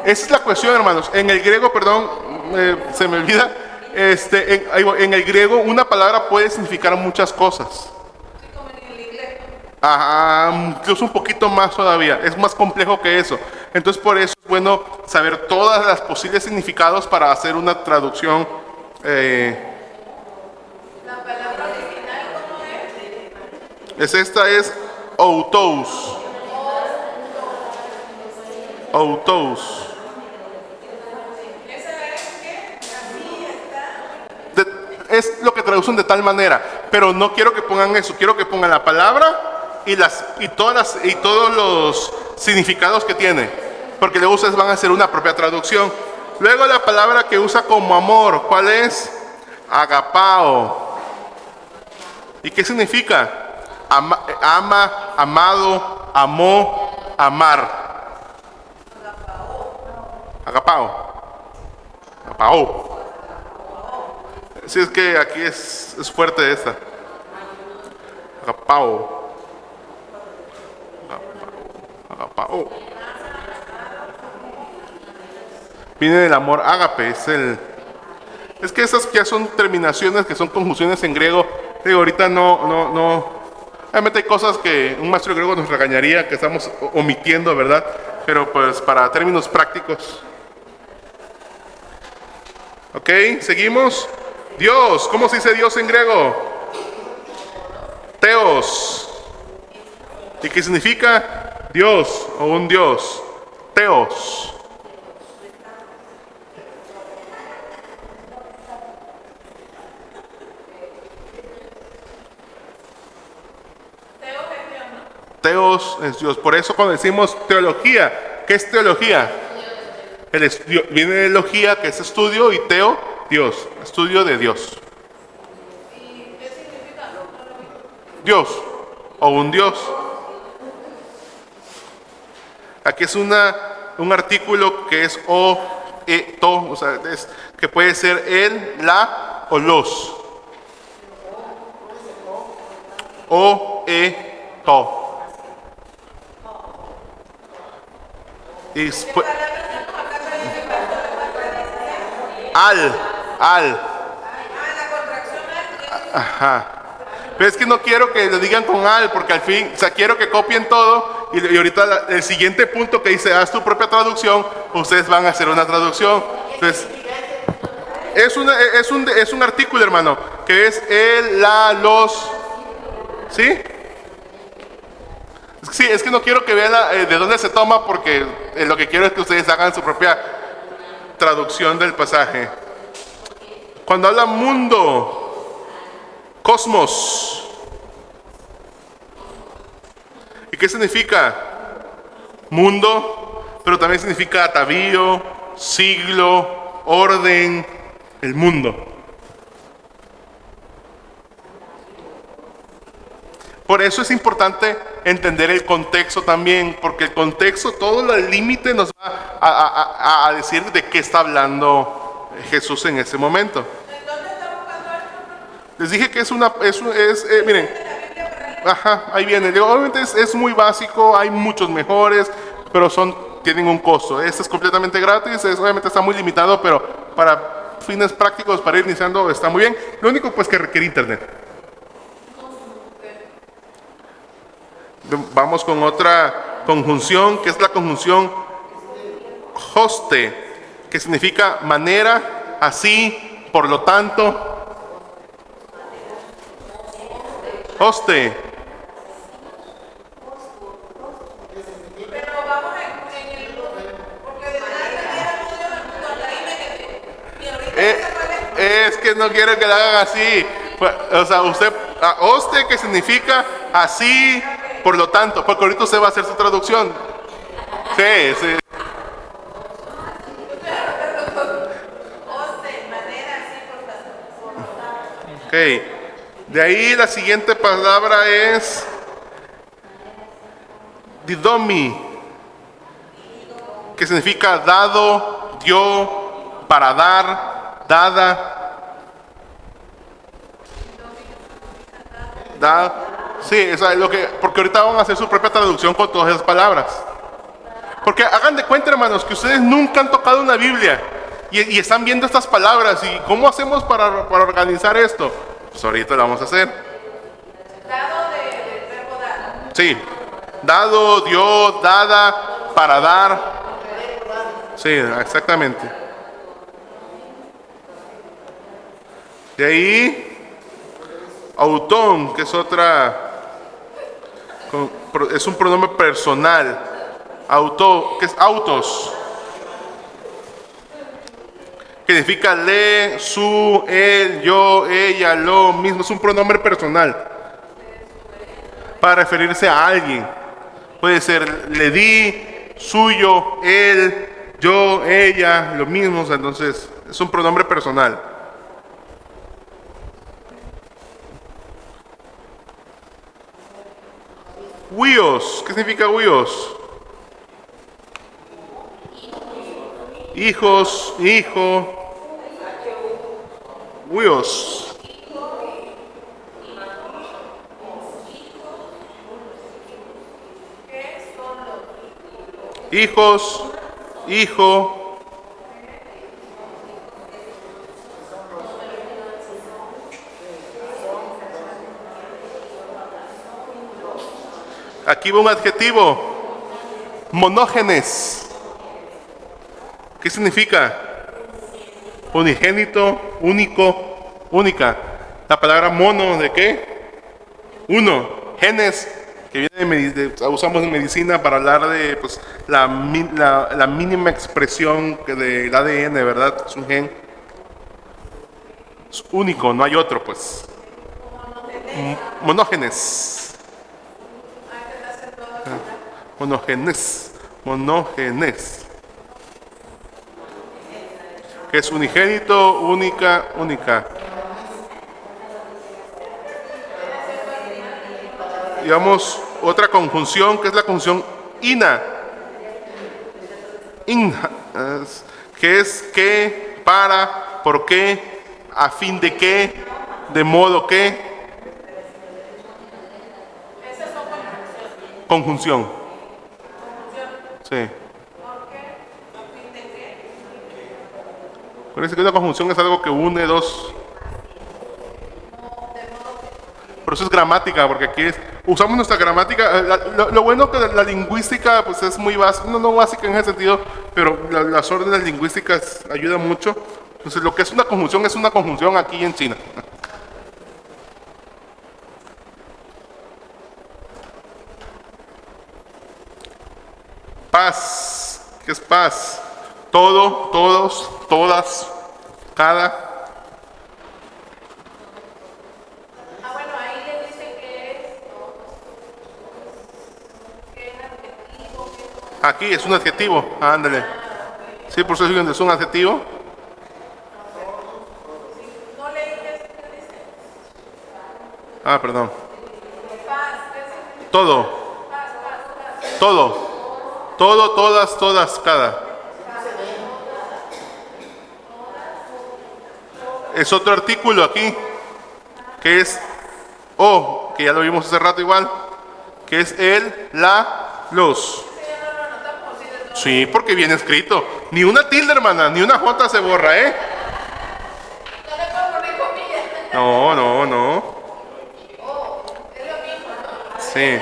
Speaker 1: Esa es la cuestión, hermanos. En el griego, perdón, se me olvida, en el griego una palabra puede significar muchas cosas. Incluso un poquito más todavía, es más complejo que eso. Entonces por eso es bueno saber todas las posibles significados para hacer una traducción.
Speaker 2: La palabra original, ¿cómo es?
Speaker 1: Esta es autos. Es lo que traducen de tal manera, pero no quiero que pongan eso, quiero que pongan la palabra y todos los significados que tiene, porque luego ustedes van a hacer una propia traducción. Luego la palabra que usa como amor, ¿cuál es? Agapao. ¿Y qué significa? Ama, amado, amó, amar. Agapao. Sí, es que aquí es fuerte esta. Agapao. Viene del amor ágape, es que esas ya son terminaciones que son conjunciones en griego. Digo, ahorita no. Obviamente hay cosas que un maestro griego nos regañaría que estamos omitiendo, ¿verdad? Pero pues para términos prácticos. Ok, seguimos. Dios, ¿cómo se dice Dios en griego? Teos. ¿Y qué significa Dios o un Dios? Teos. Teos es Dios. Por eso cuando decimos teología, ¿qué es teología? Viene de logía, que es estudio, y teo, Dios, estudio de Dios.
Speaker 2: ¿Y qué significa?
Speaker 1: Dios o un Dios. Aquí es un artículo que es o, to, o sea, que puede ser el, la o los. O, to. Y al. Ajá. Pero es que no quiero que lo digan con al, porque al fin, o sea, quiero que copien todo y ahorita el siguiente punto que dice, haz tu propia traducción, ustedes van a hacer una traducción. Entonces, es un artículo, hermano, que es el, la, los. ¿Sí? Sí, es que no quiero que vean de dónde se toma, porque lo que quiero es que ustedes hagan su propia traducción del pasaje. Cuando habla mundo, cosmos. ¿Y qué significa? Mundo, pero también significa atavío, siglo, orden, el mundo. Por eso es importante entender el contexto también, porque el contexto, todo el límite nos va a decir de qué está hablando Jesús en ese momento. Les dije que miren, ajá, ahí viene. Digo, obviamente es muy básico, hay muchos mejores, pero tienen un costo. Este es completamente gratis, obviamente está muy limitado, pero para fines prácticos, para ir iniciando, está muy bien. Lo único pues que requiere internet. Vamos con otra conjunción, que es la conjunción hoste, que significa manera, así, por lo tanto. Hoste.
Speaker 2: Pero vamos en el porque de nada era mundo del mundo, hasta ahí me quedé. Y ahorita
Speaker 1: Es que no quiero que la hagan así. O sea, usted, hoste, que significa así, por lo tanto, porque ahorita usted va a hacer su traducción. Sí, sí. Ok. De ahí la siguiente palabra es didomi, que significa dado, dio, para dar, dada. Sí, porque ahorita van a hacer su propia traducción con todas esas palabras. Porque hagan de cuenta, hermanos, que ustedes nunca han tocado una Biblia y están viendo estas palabras. ¿Y cómo hacemos para organizar esto? Pues ahorita lo vamos a hacer.
Speaker 2: dado del verbo dar.
Speaker 1: Sí, dado, dio, dada, para dar. Sí, exactamente. De ahí, autón, que es es un pronombre personal. Auto, que es autos. Que significa le, su, él, yo, ella, lo mismo. Es un pronombre personal para referirse a alguien. Puede ser le di, suyo, él, yo, ella, lo mismo. O sea, entonces es un pronombre personal. Huios, ¿qué significa huios? Hijos, hijo. Huios. Hijos, hijo. Aquí va un adjetivo, monógenes. ¿Qué significa? Unigénito, único, única. La palabra mono, ¿de qué? Uno. Genes, que viene usamos en medicina para hablar de pues, la mínima expresión del ADN, ¿verdad? Es un gen. Es único, no hay otro, pues. Monógenes. Monógenes. Que es unigénito, única. Digamos, otra conjunción que es la conjunción ina. Que es qué, para, por qué, a fin de qué, de modo que. Conjunción. Sí. Parece que una conjunción es algo que une dos. Por eso es gramática, porque aquí usamos nuestra gramática. Lo bueno que la lingüística pues es muy básica, no básica en ese sentido, pero las órdenes lingüísticas ayudan mucho. Entonces lo que es una conjunción aquí en China. Paz. ¿Qué es paz? Todo, todos, todas, cada.
Speaker 3: Bueno, ahí le dice que es adjetivo,
Speaker 1: Aquí es un adjetivo. Ándale. Sí, por eso es un adjetivo.
Speaker 3: no le dices qué dice.
Speaker 1: Ah, perdón.
Speaker 3: Paz, ¿qué significa?
Speaker 1: Todo.
Speaker 3: Paz, paz, paz.
Speaker 1: Todo. Todo, todas, todas, cada. Es otro artículo aquí, que es o, que ya lo vimos hace rato igual, que es el, la, los. Sí, porque viene escrito. Ni una tilde, hermana, ni una J se borra, ¿eh?
Speaker 3: No le puedo poner comillas.
Speaker 1: No, no, no.
Speaker 3: Es lo mismo, ¿no?
Speaker 1: Sí.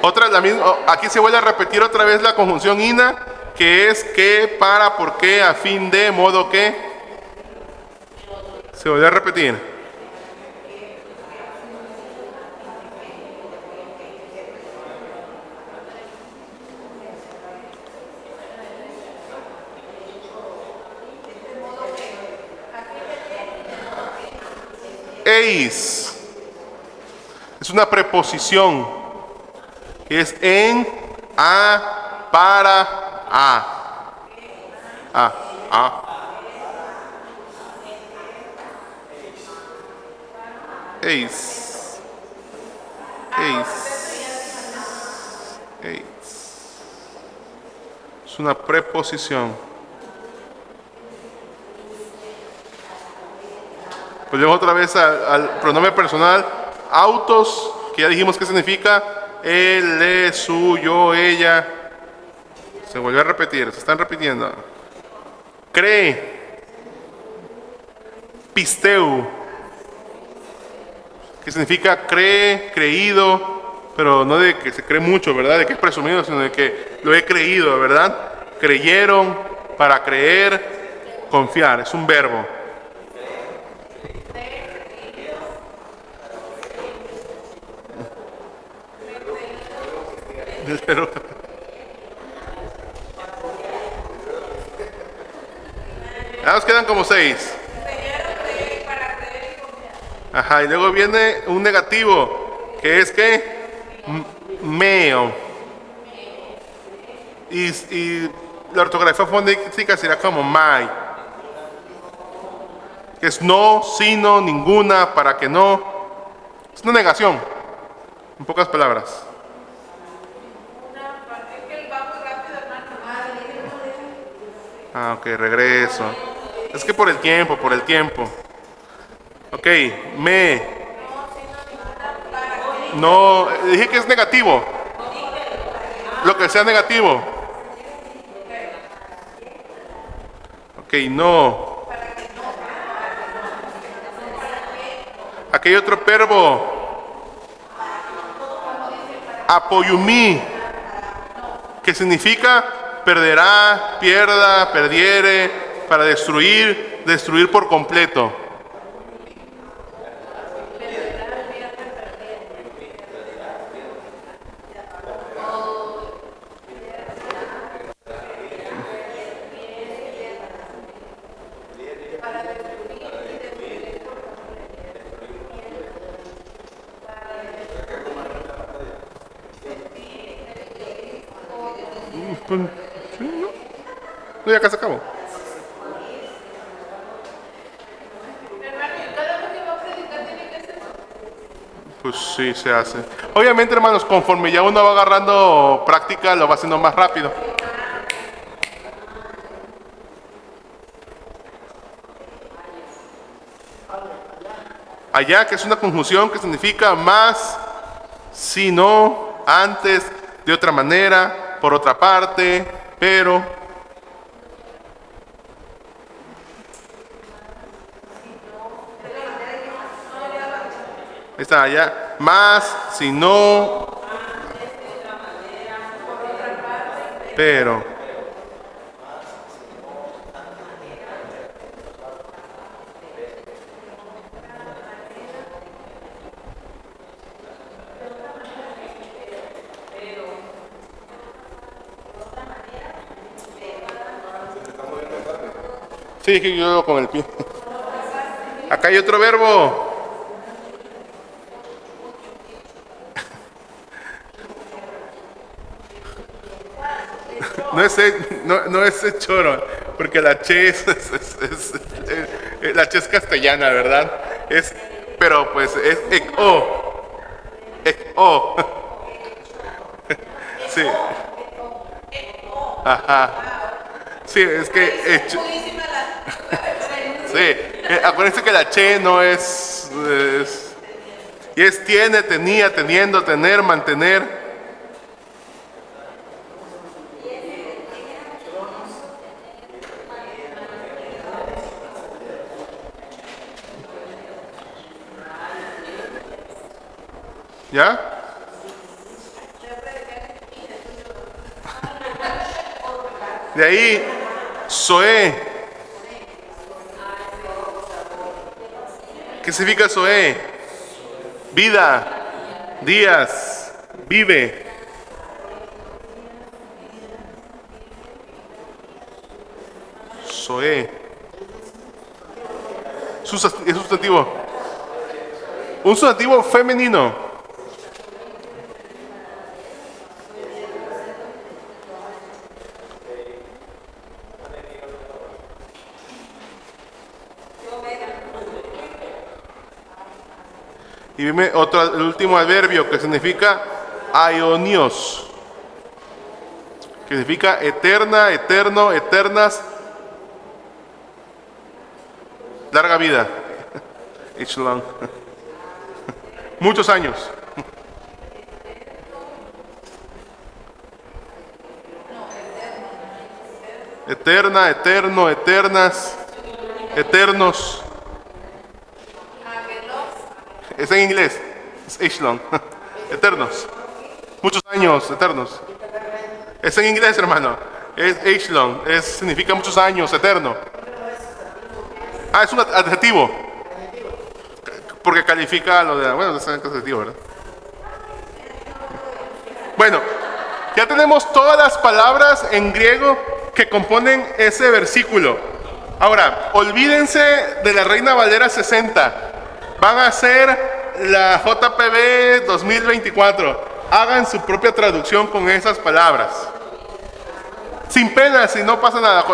Speaker 1: Otra, la misma, aquí se vuelve a repetir otra vez la conjunción ina, que es que, para, por qué, a fin de, modo que. Se vuelve a repetir. Eis. Es una preposición. Es en, a, para, a. Eis. Es una preposición. Volvemos otra vez al pronombre personal. Autos, que ya dijimos qué significa. Él, su, yo, ella. Se volvió a repetir, se están repitiendo. Cree. Pisteu. Que significa cree, creído, pero no de que se cree mucho, ¿verdad? De que es presumido, sino de que lo he creído, ¿verdad? Creyeron, para creer, confiar. Es un verbo. Pero ya nos quedan como 6. Ajá, y luego viene un negativo, que es que meo. Y la ortografía fonética será como my. Que es no, sino, ninguna, para que no. Es una negación, en pocas palabras. Ah, ok, regreso. Es que por el tiempo. Ok, me. No, dije que es negativo. Lo que sea negativo. Ok, no. Aquí hay otro verbo. Apoyumí. Que significa perderá, pierda, perdiere, para destruir, destruir por completo. Pues, sí, ¿no? No, ya casi acabó. Pues sí, se hace. Obviamente, hermanos, conforme ya uno va agarrando práctica, lo va haciendo más rápido. Allá, que es una conjunción que significa más, si no, antes, de otra manera, por otra parte, pero. Ahí está, allá. más, si no, pero. Sí, que yo con el pie. Acá hay otro verbo. No es choro, porque la che la che es castellana, ¿verdad? Pero pues es ec-o. Sí. Ajá. Sí, es que
Speaker 2: Buenísima la
Speaker 1: sí, acuérdense que la che no y es tiene, tenía, teniendo, tener, mantener. ¿Ya? De ahí, Zoé. ¿Qué significa Zoé? Vida, días, vive. Zoé. Es sustantivo. Un sustantivo femenino. Y dime el último adverbio que significa aionios. Que significa eterna, eterno, eternas, larga vida. It's long. Muchos años. Eterna, eterno, eternas, eternos. Es en inglés. Es age long. Eternos. Muchos años, eternos. Es en inglés, hermano. Es age long. Significa muchos años, eterno. Ah, es un adjetivo. Porque califica lo de... Bueno, es un adjetivo, ¿verdad? Bueno, ya tenemos todas las palabras en griego que componen ese versículo. Ahora, olvídense de la Reina Valera 60. Van a hacer la JPB 2024. Hagan su propia traducción con esas palabras. Sin pena, si no pasa nada.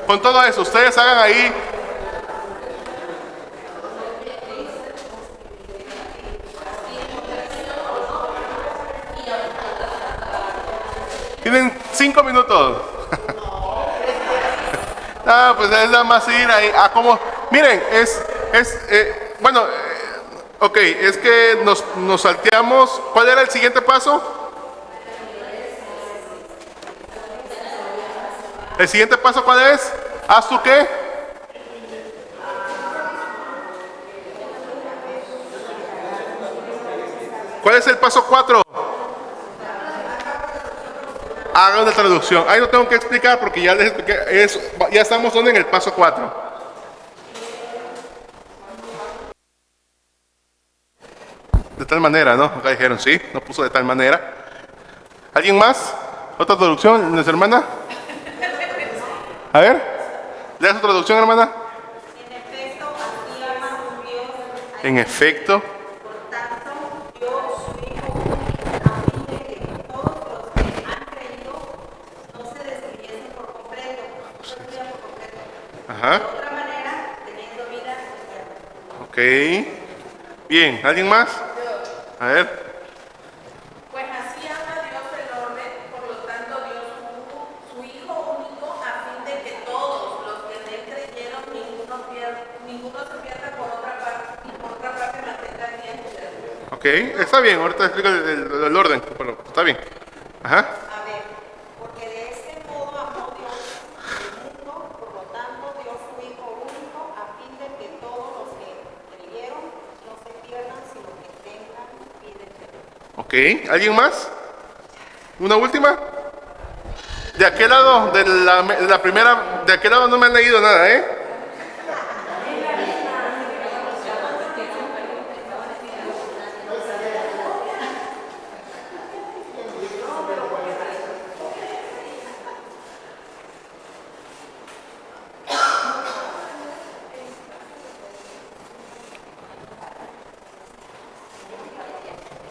Speaker 1: Con todo eso, ustedes hagan ahí. Tienen 5 minutos. Ah, pues es nada más ir ahí a como. Miren, bueno, ok, es que nos salteamos. ¿Cuál era el siguiente paso? ¿El siguiente paso cuál es? ¿Haz tú qué? ¿Cuál es el paso 4? Haga una traducción. Ahí no tengo que explicar porque ya les expliqué. Ya estamos en el paso 4. De tal manera, ¿no? Acá dijeron, sí, no puso de tal manera. ¿Alguien más? ¿Otra traducción, nuestra hermana? A ver, lea su traducción, hermana.
Speaker 5: En efecto, así ama un Dios.
Speaker 1: En efecto.
Speaker 5: Por tanto, dio su Hijo único a fin de que todos los que han creído no se destruyesen por completo, no se destruyan por completo.
Speaker 1: Ajá.
Speaker 5: De otra manera, teniendo vida eterna.
Speaker 1: Ok. Bien, ¿alguien más? A ver.
Speaker 2: Pues así ama Dios el orden, por lo tanto dio su Hijo único a fin de que todos los que en él creyeron, ninguno se pierda por otra parte, y por otra parte mantenga el día eterno.
Speaker 1: Ok, está bien, ahorita explico el orden. Bueno, está bien. Ajá.
Speaker 5: A ver, porque de este modo amó Dios el mundo, por lo tanto dio su Hijo único a fin de que todos los que creyeron no se pierdan, sino que tengan vida
Speaker 1: Ok, ¿alguien más? ¿Una última? De aquel lado, de la primera, de aquel lado no me han leído nada, ¿eh?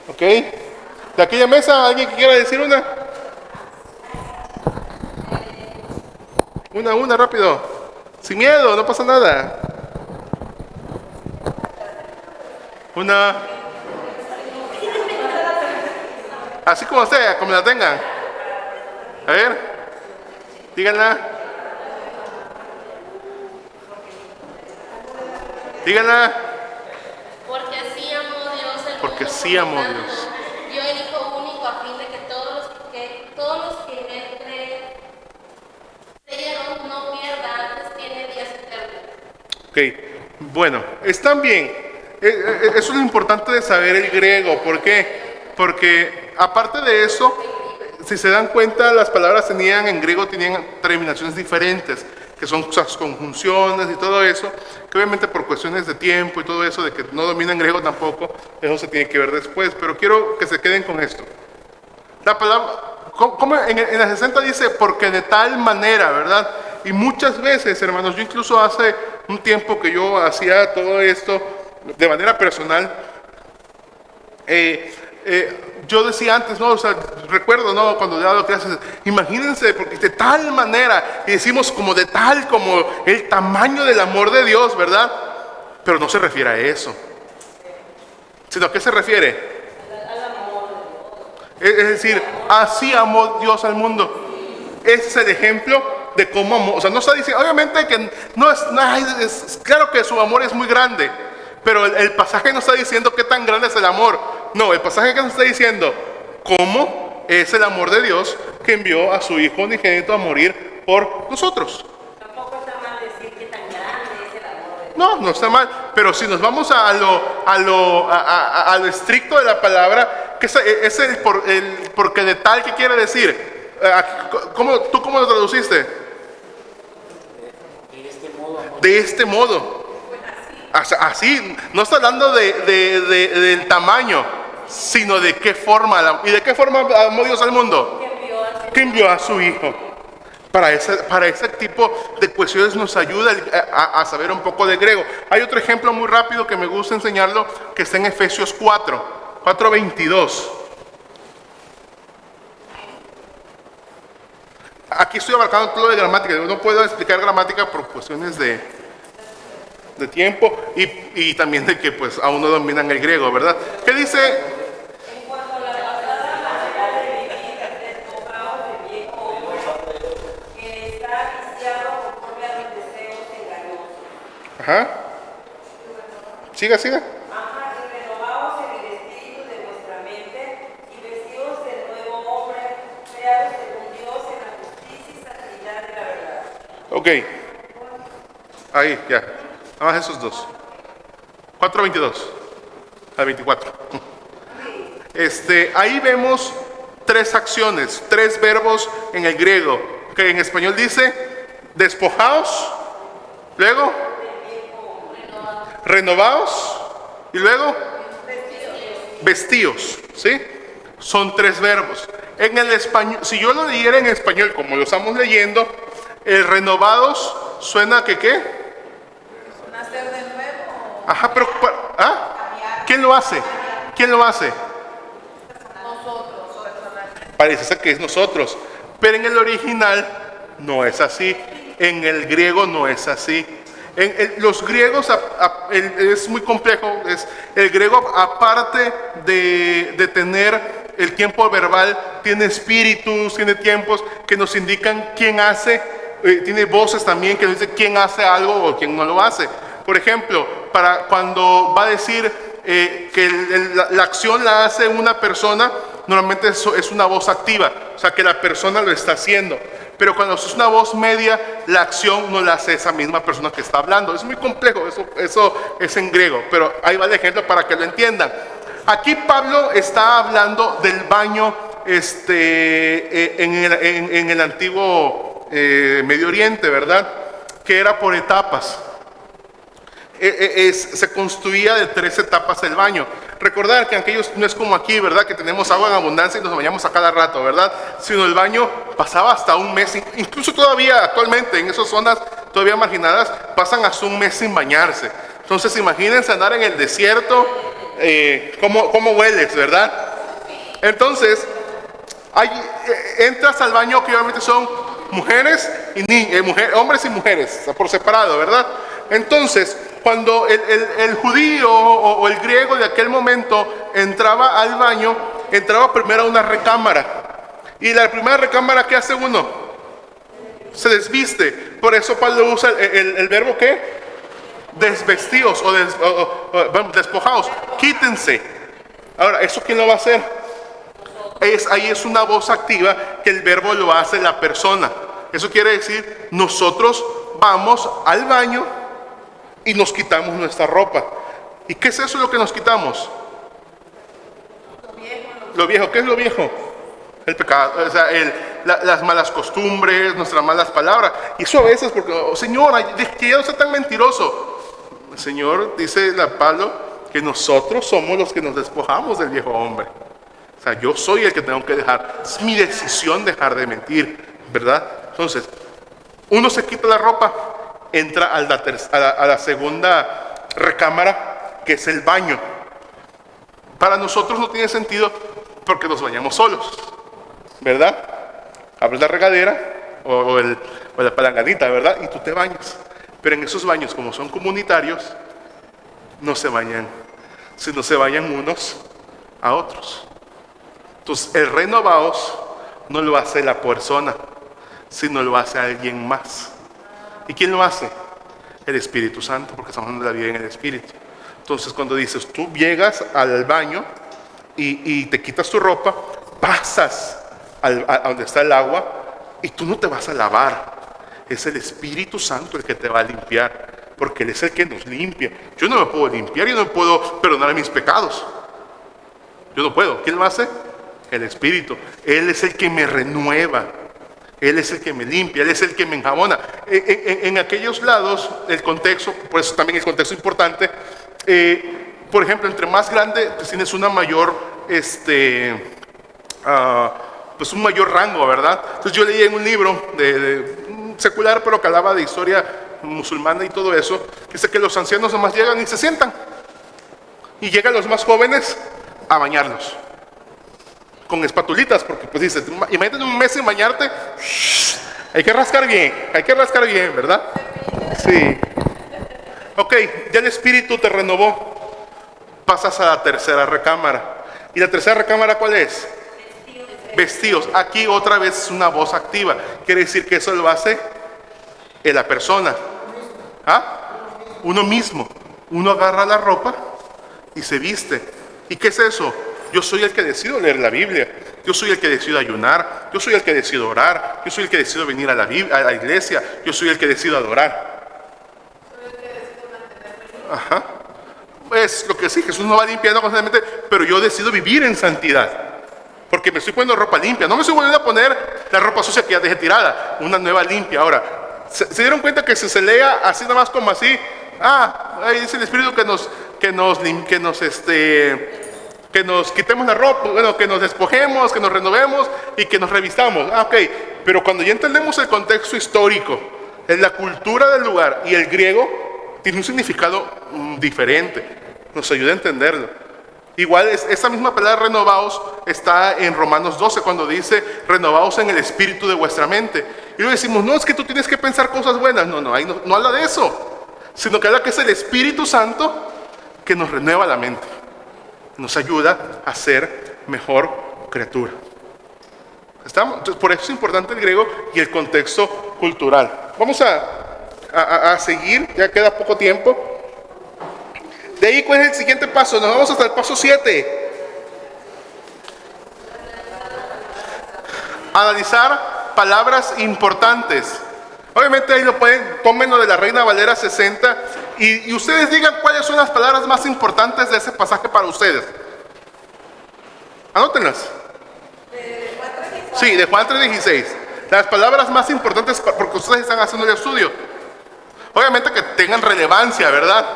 Speaker 1: Ok. ¿De aquella mesa alguien que quiera decir una? Una, rápido. Sin miedo, no pasa nada. Una. Así como sea, como la tengan. A ver. Díganla. Díganla.
Speaker 3: Porque así amó Dios el mundo.
Speaker 1: Porque así amó
Speaker 3: por tanto,
Speaker 1: Dios.
Speaker 3: dio el Hijo único a fin de que todos los que en él creyeron no pierdan, antes tiene días eternos.
Speaker 1: Ok, bueno, están bien. Eso es lo importante de saber el griego. ¿Por qué? Porque aparte de eso, si se dan cuenta, las palabras en griego tenían terminaciones diferentes, que son esas conjunciones y todo eso, que obviamente por cuestiones de tiempo y todo eso, de que no dominan griego tampoco, eso se tiene que ver después. Pero quiero que se queden con esto. La palabra, como en la 60 dice, porque de tal manera, ¿verdad? Y muchas veces, hermanos, yo incluso hace un tiempo que yo hacía todo esto de manera personal, yo decía antes, ¿no? O sea, recuerdo, ¿no? Cuando he dado clases, imagínense, porque de tal manera, y decimos como de tal, como el tamaño del amor de Dios, ¿verdad? Pero no se refiere a eso. ¿Sino a qué se refiere? Es decir, así amó Dios al mundo. Ese es el ejemplo de cómo amó. O sea, no está diciendo, obviamente que es claro que su amor es muy grande, pero el pasaje no está diciendo qué tan grande es el amor. No, el pasaje que nos está diciendo cómo es el amor de Dios que envió a su Hijo unigénito a morir por nosotros.
Speaker 5: Tampoco está mal decir que tan grande es el amor de Dios.
Speaker 1: No, no está mal, pero si nos vamos a lo estricto de la palabra, que es el porque de tal, ¿qué quiere decir? ¿Tú cómo lo traduciste?
Speaker 4: De este modo, amor.
Speaker 1: De este modo. Así, no está hablando del tamaño, sino de qué forma. ¿Y de qué forma amó Dios al mundo? Que envió a su Hijo. Para ese tipo de cuestiones nos ayuda a saber un poco de griego. Hay otro ejemplo muy rápido que me gusta enseñarlo, que está en Efesios 4:22. Aquí estoy abarcando todo lo de gramática. No puedo explicar gramática por cuestiones de tiempo y también de que pues aún no dominan el griego, ¿verdad? ¿Qué dice?
Speaker 5: En cuanto a la pasada manera de vivir, despojaos del viejo hombre que está viciado conforme a los deseos engañosos.
Speaker 1: Ajá. Siga.
Speaker 5: Ajá, y renovaos en el espíritu de vuestra mente y vestidos del nuevo hombre, creado según Dios en la justicia y santidad de la verdad.
Speaker 1: Ok. Ahí, ya. Nada más esos dos. 4:22 al 24. Ahí vemos tres acciones, tres verbos en el griego, que en español dice despojaos, luego renovaos y luego vestíos, ¿sí? Son tres verbos. En el español, si yo lo leyera en español como lo estamos leyendo, el renovados suena que ¿qué?
Speaker 2: Nacer de nuevo.
Speaker 1: Ajá, pero ¿quién lo hace?
Speaker 2: Nosotros, personalmente.
Speaker 1: Parece ser que es nosotros, pero en el original no es así. En el griego no es así. Los griegos es muy complejo. El griego, aparte de tener el tiempo verbal, tiene espíritus, tiene tiempos que nos indican quién hace, tiene voces también que nos dicen quién hace algo o quién no lo hace. Por ejemplo, cuando va a decir que la acción la hace una persona, normalmente eso es una voz activa, o sea que la persona lo está haciendo. Pero cuando es una voz media, la acción no la hace esa misma persona que está hablando. Es muy complejo, eso es en griego, pero ahí va el ejemplo para que lo entiendan. Aquí Pablo está hablando del baño en el antiguo Medio Oriente, ¿verdad? Que era por etapas. Se construía de 3 etapas el baño. Recordar que aquellos no es como aquí, ¿verdad? Que tenemos agua en abundancia y nos bañamos a cada rato, ¿verdad? Sino el baño pasaba hasta un mes, incluso todavía actualmente en esas zonas todavía marginadas pasan hasta un mes sin bañarse. Entonces imagínense andar en el desierto, cómo hueles, ¿verdad? Entonces entras al baño que obviamente son mujeres y hombres y mujeres, o sea, por separado, ¿verdad? Entonces, cuando el judío o el griego de aquel momento entraba al baño, entraba primero a una recámara. Y la primera recámara, ¿qué hace uno? Se desviste. Por eso Pablo usa el verbo ¿qué? Desvestíos o despojados. Quítense. Ahora, ¿eso quién lo va a hacer? Ahí es una voz activa que el verbo lo hace la persona. Eso quiere decir, nosotros vamos al baño y nos quitamos nuestra ropa. ¿Y qué es eso lo que nos quitamos? Lo viejo. ¿Qué es lo viejo? El pecado, o sea, las malas costumbres, nuestras malas palabras. Y eso a veces porque, Señor, que ya no sea tan mentiroso. El Señor dice a Pablo que nosotros somos los que nos despojamos del viejo hombre. O sea, yo soy el que tengo que dejar. Es mi decisión dejar de mentir, ¿verdad? Entonces, uno se quita la ropa, entra a la segunda recámara, que es el baño. Para nosotros no tiene sentido porque nos bañamos solos, ¿verdad? Abres la regadera o la palanganita, ¿verdad? Y tú te bañas. Pero en esos baños, como son comunitarios, no se bañan, sino se bañan unos a otros. Entonces, el renovaos no lo hace la persona, sino lo hace alguien más. ¿Y quién lo hace? El Espíritu Santo, porque estamos hablando de la vida en el Espíritu. Entonces, cuando dices, tú llegas al baño y te quitas tu ropa, pasas a donde está el agua y tú no te vas a lavar. Es el Espíritu Santo el que te va a limpiar, porque Él es el que nos limpia. Yo no me puedo limpiar, yo no puedo perdonar mis pecados. Yo no puedo. ¿Quién lo hace? El Espíritu. Él es el que me renueva. Él es el que me limpia, Él es el que me enjabona. En aquellos lados, el contexto, por eso también el contexto importante, por ejemplo, entre más grande, pues tienes una mayor, pues un mayor rango, ¿verdad? Entonces yo leí en un libro de secular, pero que hablaba de historia musulmana y todo eso, dice que los ancianos nomás llegan y se sientan. Y llegan los más jóvenes a bañarlos. Con espatulitas, porque pues dice, imagínate un mes sin bañarte, hay que rascar bien, ¿verdad? Sí. Ok, ya el Espíritu te renovó, pasas a la tercera recámara. ¿Y la tercera recámara cuál es? Vestidos. Aquí otra vez es una voz activa, quiere decir que eso lo hace la persona. ¿Ah? Uno mismo. Uno agarra la ropa y se viste. ¿Y qué es eso? Yo soy el que decido leer la Biblia. Yo soy el que decido ayunar. Yo soy el que decido orar. Yo soy el que decido venir a la iglesia. Yo soy el que decido adorar. Ajá. Es lo que sí, Jesús no va limpiando constantemente, pero yo decido vivir en santidad. Porque me estoy poniendo ropa limpia. No me estoy volviendo a poner la ropa sucia que ya dejé tirada. Una nueva limpia. Ahora, ¿se dieron cuenta que si se lea así nada más como así? Ahí dice el Espíritu que nos quitemos la ropa, bueno, que nos despojemos, que nos renovemos y que nos revistamos. Ok, pero cuando ya entendemos el contexto histórico, la cultura del lugar y el griego, tiene un significado diferente. Nos ayuda a entenderlo. Igual, esa misma palabra renovaos está en Romanos 12, cuando dice renovaos en el espíritu de vuestra mente. Y luego decimos, no, es que tú tienes que pensar cosas buenas. No, ahí no habla de eso, sino que habla que es el Espíritu Santo que nos renueva la mente. Nos ayuda a ser mejor criatura. Entonces, por eso es importante el griego y el contexto cultural. Vamos a seguir, ya queda poco tiempo. De ahí, ¿cuál es el siguiente paso? Nos vamos hasta el paso 7. Analizar palabras importantes. Obviamente ahí lo pueden, tómenlo de la Reina Valera 60 y ustedes digan cuáles son las palabras más importantes de ese pasaje para ustedes. Anótenlas. Sí, de Juan 3:16. Las palabras más importantes porque ustedes están haciendo el estudio. Obviamente que tengan relevancia, ¿verdad?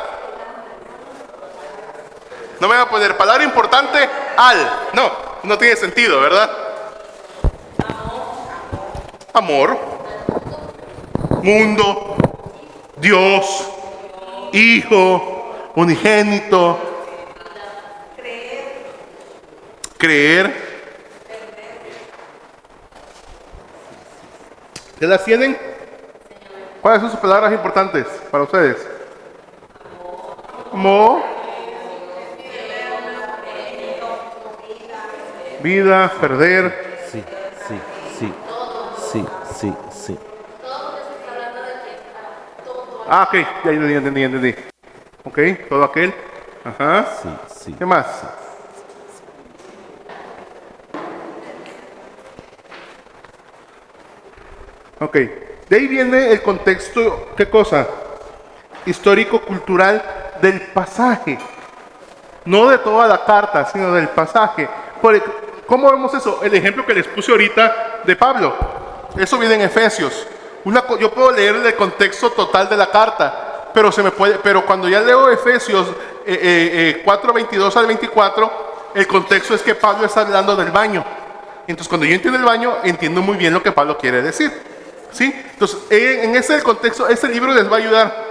Speaker 1: No me van a poner palabra importante al. No, no tiene sentido, ¿verdad? Amor, mundo, Dios, Hijo, unigénito, creer. ¿Se las tienen? ¿Cuáles son sus palabras importantes para ustedes? Amor, vida, perder.
Speaker 6: Sí, sí, sí, sí, sí, sí.
Speaker 1: Ah, ok, ya entendí. Ok, todo aquel. Ajá.
Speaker 6: Sí, sí.
Speaker 1: ¿Qué más? Ok, de ahí viene el contexto, ¿qué cosa? Histórico-cultural del pasaje. No de toda la carta, sino del pasaje. ¿Cómo vemos eso? El ejemplo que les puse ahorita de Pablo. Eso viene en Efesios. Yo puedo leer el contexto total de la carta, pero cuando ya leo Efesios 4:22 al 24, el contexto es que Pablo está hablando del baño. Entonces, cuando yo entiendo el baño, entiendo muy bien lo que Pablo quiere decir. ¿Sí? Entonces, en ese contexto, este libro les va a ayudar.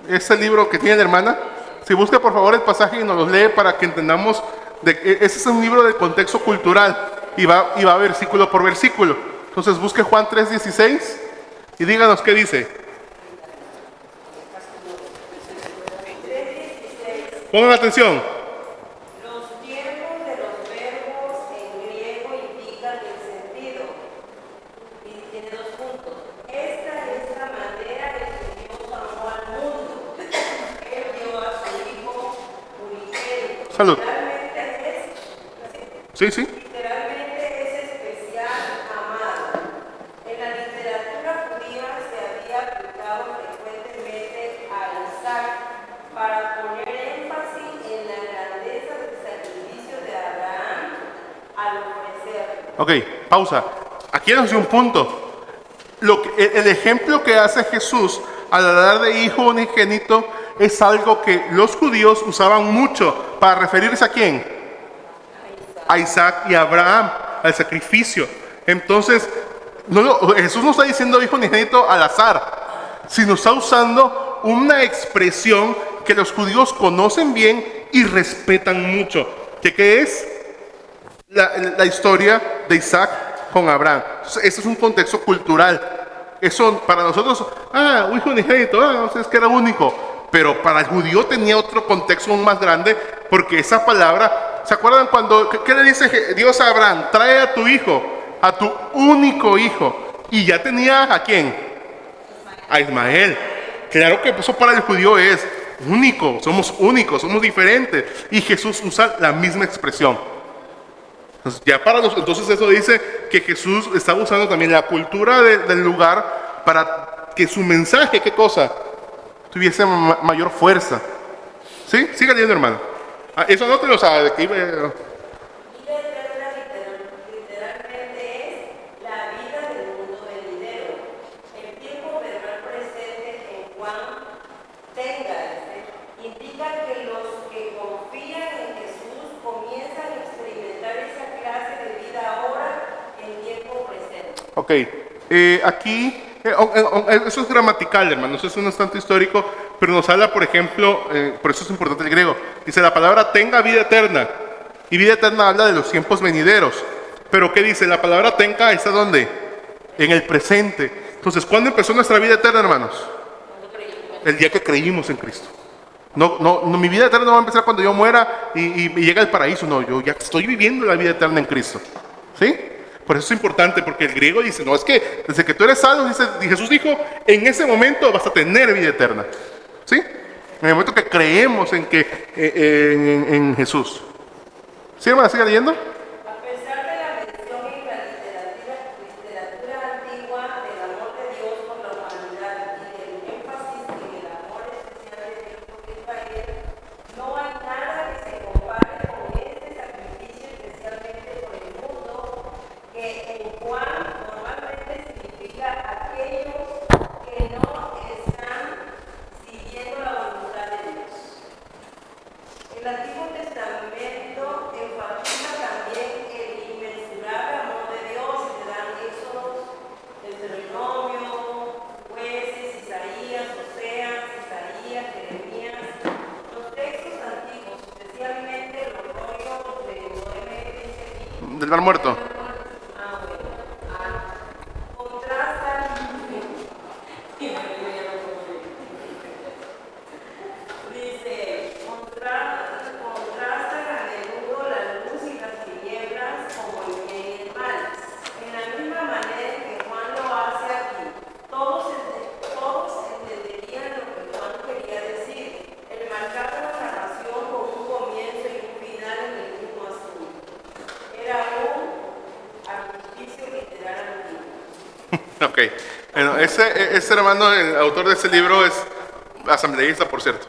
Speaker 1: Este libro que tiene la hermana, si busca por favor el pasaje y nos lo lee para que entendamos. Ese es un libro del contexto cultural y va versículo por versículo. Entonces, busque Juan 3:16 y díganos qué dice. Pongan atención.
Speaker 5: Los tiempos de los verbos en griego indican el sentido. Y tiene dos puntos. Esta es la manera en que Dios amó al mundo. Él dio a su Hijo unigénito.
Speaker 1: Salud.
Speaker 5: Literalmente
Speaker 1: Sí.
Speaker 5: es especial, amado. En la literatura judía se había aplicado frecuentemente a Isaac para poner énfasis en la grandeza del sacrificio de Abraham al ofrecer.
Speaker 1: Ok, pausa. Aquí nos dio un punto. El ejemplo que hace Jesús al hablar de hijo unigénito es algo que los judíos usaban mucho para referirse a quién. A Isaac y a Abraham, al sacrificio. Entonces, Jesús no está diciendo hijo unigénito al azar, sino está usando una expresión que los judíos conocen bien y respetan mucho. ¿Qué es? La historia de Isaac con Abraham. Entonces, ese es un contexto cultural. Eso para nosotros, hijo unigénito, no sé, es que era único. Pero para el judío tenía otro contexto aún más grande, porque esa palabra, ¿se acuerdan cuando, qué le dice Dios a Abraham? Trae a tu hijo, a tu único hijo. Y ya tenía ¿a quién? A Ismael. Claro que eso para el judío es único, somos diferentes. Y Jesús usa la misma expresión. Entonces, entonces eso dice que Jesús estaba usando también la cultura del lugar para que su mensaje, ¿qué cosa? Tuviese mayor fuerza. ¿Sí? Siga leyendo, hermano. Eso no te lo sabe.
Speaker 5: Vida eterna literalmente es la vida del mundo venidero. El tiempo verbal presente en Juan indica que los que confían en Jesús comienzan a experimentar esa clase de vida ahora en tiempo presente.
Speaker 1: Ok. Aquí, eso es gramatical, hermano. Eso no es tanto histórico, pero nos habla, por ejemplo, por eso es importante el griego. Dice la palabra tenga vida eterna. Y vida eterna habla de los tiempos venideros. Pero ¿qué dice? La palabra tenga está ¿dónde? En el presente. Entonces, ¿cuándo empezó nuestra vida eterna, hermanos? El día que creímos en Cristo. No, mi vida eterna no va a empezar cuando yo muera y llegue al paraíso. No, yo ya estoy viviendo la vida eterna en Cristo. ¿Sí? Por eso es importante, porque el griego dice, no, es que desde que tú eres salvo, Jesús dijo, en ese momento vas a tener vida eterna. ¿Sí? En el momento que creemos en Jesús. ¿Sí, hermana? ¿Sigue leyendo?
Speaker 5: A pesar de la mención en la literatura antigua del amor de Dios por la humanidad y del énfasis en el amor especial de Dios por Israel, no hay nada que se compare con este sacrificio especial Antiguo Testamento enfatiza también el inmensurable amor de Dios y te dan Éxodo, Deuteronomio, Jueces, Isaías, Oseas, Jeremías. Los textos antiguos, especialmente el rollo de Noé, dice aquí,
Speaker 1: Del Mar Muerto.
Speaker 5: contrastan, dice, contrastan a menudo la luz y las tinieblas como el bien y el mal. En la misma manera en que Juan lo hace aquí, todos entenderían lo que Juan quería decir, el marcar la narración con un comienzo y un final en el mismo asunto. Era un artificio literal antiguo.
Speaker 1: Ok. Bueno, ese hermano, el autor de ese libro, es asambleísta, por cierto.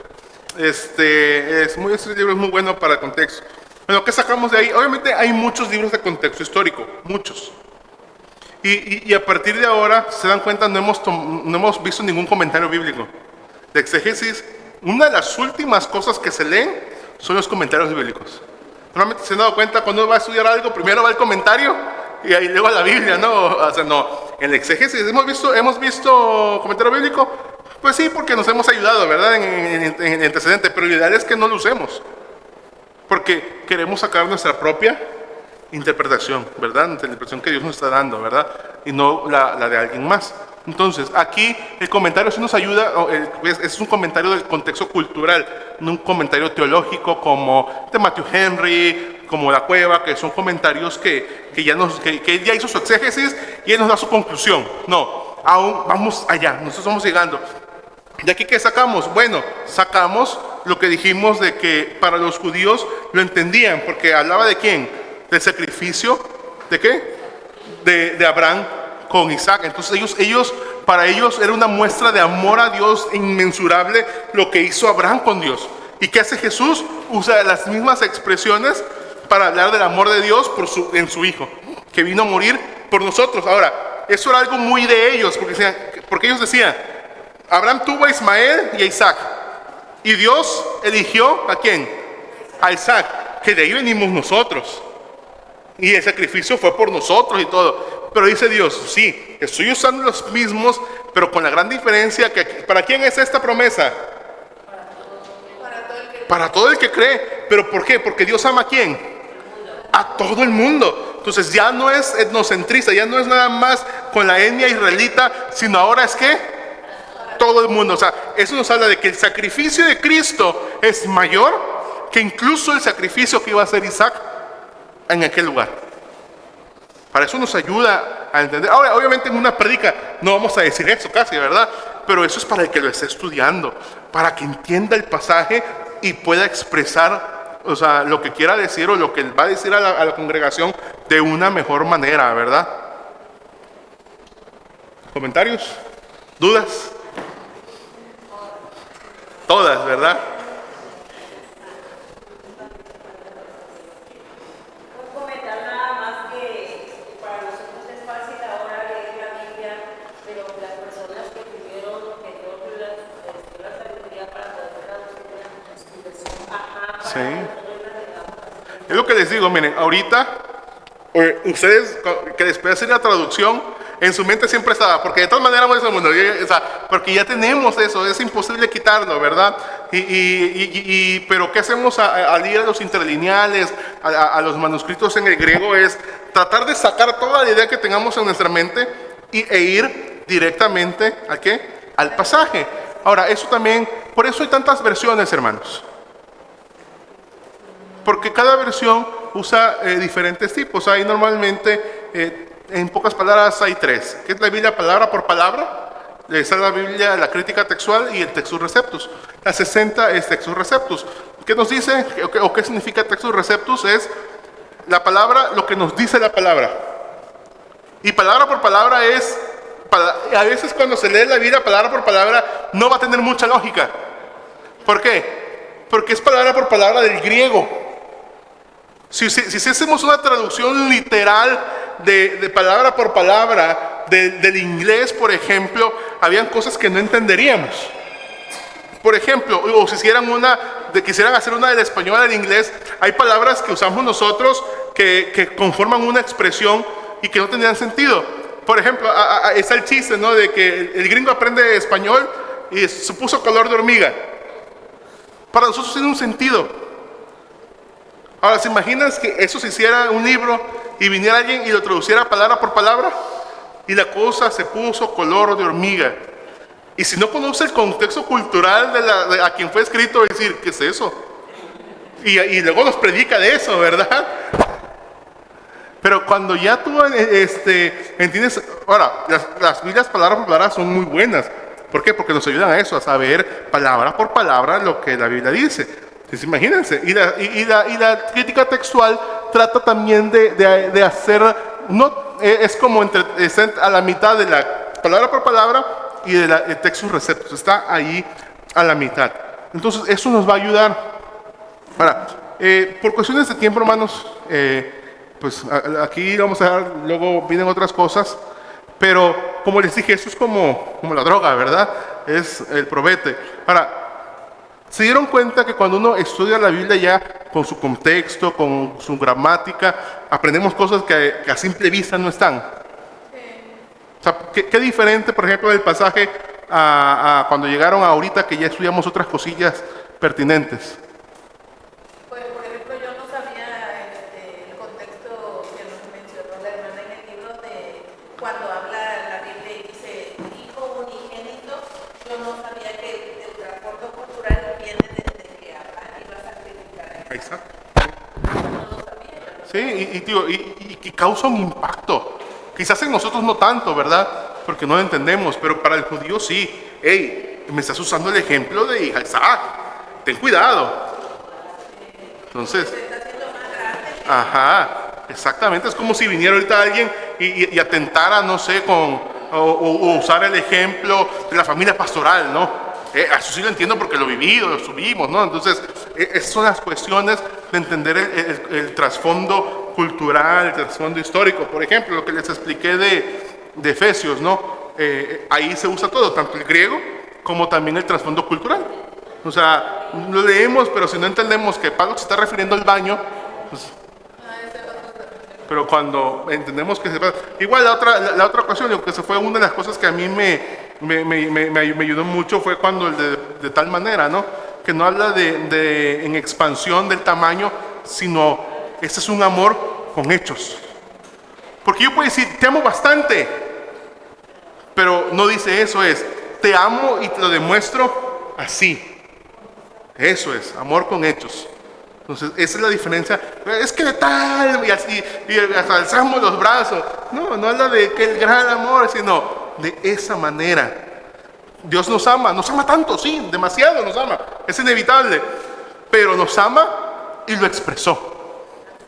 Speaker 1: Este libro es muy bueno para el contexto. Bueno, ¿qué sacamos de ahí? Obviamente hay muchos libros de contexto histórico, muchos. Y a partir de ahora, se dan cuenta, no hemos visto ningún comentario bíblico. De exégesis, una de las últimas cosas que se leen son los comentarios bíblicos. Normalmente se han dado cuenta, cuando uno va a estudiar algo, primero va el comentario y ahí luego a la Biblia, ¿no? O sea, no. En el exégesis, ¿hemos visto comentario bíblico? Pues sí, porque nos hemos ayudado, ¿verdad? En el antecedente, pero lo ideal es que no lo usemos. Porque queremos sacar nuestra propia interpretación, ¿verdad? La interpretación que Dios nos está dando, ¿verdad? Y no la de alguien más. Entonces, aquí el comentario sí nos ayuda, es un comentario del contexto cultural, no un comentario teológico como de Matthew Henry, como La Cueva, que son comentarios que él ya hizo su exégesis y él nos da su conclusión. No, aún vamos allá, nosotros estamos llegando. ¿De aquí qué sacamos? Bueno, sacamos lo que dijimos de que para los judíos lo entendían, porque hablaba de quién, del sacrificio, ¿de qué? De Abraham con Isaac. Entonces para ellos era una muestra de amor a Dios inmensurable lo que hizo Abraham con Dios. ¿Y qué hace Jesús? Usa las mismas expresiones para hablar del amor de Dios en su Hijo, que vino a morir por nosotros. Ahora, eso era algo muy de ellos, porque ellos decían, Abraham tuvo a Ismael y a Isaac, y Dios eligió ¿a quién? A Isaac, que de ahí venimos nosotros, y el sacrificio fue por nosotros y todo. Pero dice Dios, sí, estoy usando los mismos, pero con la gran diferencia que, ¿para quién es esta promesa? Para todo el que cree. ¿Pero por qué? Porque Dios ama ¿a quién? A todo el mundo. Entonces ya no es etnocentrista, ya no es nada más con la etnia israelita, sino ahora es que todo el mundo. O sea, eso nos habla de que el sacrificio de Cristo es mayor que incluso el sacrificio que iba a hacer Isaac en aquel lugar. Para eso nos ayuda a entender. Ahora, obviamente en una prédica no vamos a decir eso casi, ¿verdad? Pero eso es para el que lo esté estudiando, para que entienda el pasaje y pueda expresar, o sea, lo que quiera decir o lo que va a decir a la congregación de una mejor manera, ¿verdad? ¿Comentarios? ¿Dudas? Todas, ¿verdad?
Speaker 5: Un comentario nada más que para nosotros es fácil ahora leer la Biblia, pero las personas que tuvieron que Dios les dio la sabiduría para poder traducirla,
Speaker 1: Sí. Es lo que les digo, miren, ahorita ustedes que después de hacer la traducción, en su mente siempre estaba, porque de todas maneras vamos al mundo, o sea, porque ya tenemos eso, es imposible quitarlo, ¿verdad? Pero ¿qué hacemos al ir a los interlineales, a los manuscritos en el griego? Es tratar de sacar toda la idea que tengamos en nuestra mente e ir directamente ¿a qué? Al pasaje. Ahora, eso también, por eso hay tantas versiones, hermanos. Porque cada versión usa diferentes tipos. Hay normalmente, en pocas palabras, hay tres. ¿Qué es la Biblia palabra por palabra? Está la Biblia, la crítica textual y el Textus Receptus. La 60 es Textus Receptus. ¿Qué nos dice o qué significa Textus Receptus? Es la palabra, lo que nos dice la palabra. Y palabra por palabra es, a veces cuando se lee la Biblia palabra por palabra, no va a tener mucha lógica. ¿Por qué? Porque es palabra por palabra del griego. Si hacemos una traducción literal de palabra por palabra del inglés, por ejemplo, habían cosas que no entenderíamos. Por ejemplo, o si quisieran hacer una del español al inglés, hay palabras que usamos nosotros que conforman una expresión y que no tendrían sentido. Por ejemplo, está el chiste, ¿no? De que el gringo aprende español y se puso color de hormiga. Para nosotros tiene un sentido. Ahora, ¿se imaginan que eso se hiciera un libro y viniera alguien y lo traduciera palabra por palabra? Y la cosa se puso color de hormiga. Y si no conoce el contexto cultural de a quien fue escrito, va a decir, ¿qué es eso? Y luego nos predica de eso, ¿verdad? Pero cuando ya tú entiendes, ahora, las Biblias palabra por palabra son muy buenas. ¿Por qué? Porque nos ayudan a eso, a saber palabra por palabra lo que la Biblia dice. Entonces, imagínense. Y la crítica textual trata también de hacer, es como está a la mitad de la palabra por palabra y de textos receptos. Está ahí a la mitad. Entonces, eso nos va a ayudar. Ahora, por cuestiones de tiempo, hermanos, pues aquí vamos a dejar, luego vienen otras cosas, pero como les dije, eso es como la droga, ¿verdad? Es el probete. Ahora, ¿se dieron cuenta que cuando uno estudia la Biblia ya con su contexto, con su gramática, aprendemos cosas que a simple vista no están? O sea, ¿qué diferente, por ejemplo, del pasaje a cuando llegaron ahorita que ya estudiamos otras cosillas pertinentes?
Speaker 2: Pues, por ejemplo, yo no sabía el contexto que nos mencionó la hermana en el libro de cuando habla la Biblia y dice hijo unigénito. Yo no sabía que el trasfondo cultural viene desde que Abraham iba a sacrificar a Isaac.
Speaker 1: Exacto.
Speaker 2: No lo sabía yo.
Speaker 1: Sí, y causa un impacto. Quizás en nosotros no tanto, ¿verdad? Porque no lo entendemos, pero para el judío sí. Hey, me estás usando el ejemplo de Isaac. Ten cuidado. Entonces, ajá, exactamente. Es como si viniera ahorita alguien y atentara, no sé, o usar el ejemplo de la familia pastoral, ¿no? Eso sí lo entiendo porque lo viví, lo subimos, ¿no? Entonces, esas son las cuestiones de entender el trasfondo cultural, el trasfondo histórico. Por ejemplo, lo que les expliqué de Efesios, ¿no? Ahí se usa todo, tanto el griego como también el trasfondo cultural. O sea, lo leemos, pero si no entendemos que Pablo se está refiriendo al baño, pues, pero cuando entendemos que se va... Igual la otra ocasión, lo que se fue una de las cosas que a mí me ayudó mucho fue cuando el de tal manera, ¿no? Que no habla en expansión del tamaño, sino este es un amor con hechos. Porque yo puedo decir, te amo bastante, pero no dice eso, es, te amo y te lo demuestro así. Eso es, amor con hechos. Entonces, esa es la diferencia. Es que de tal, y así, y hasta alzamos los brazos. No habla de que el gran amor, sino de esa manera. Dios nos ama tanto, sí, demasiado nos ama. Es inevitable, pero nos ama y lo expresó.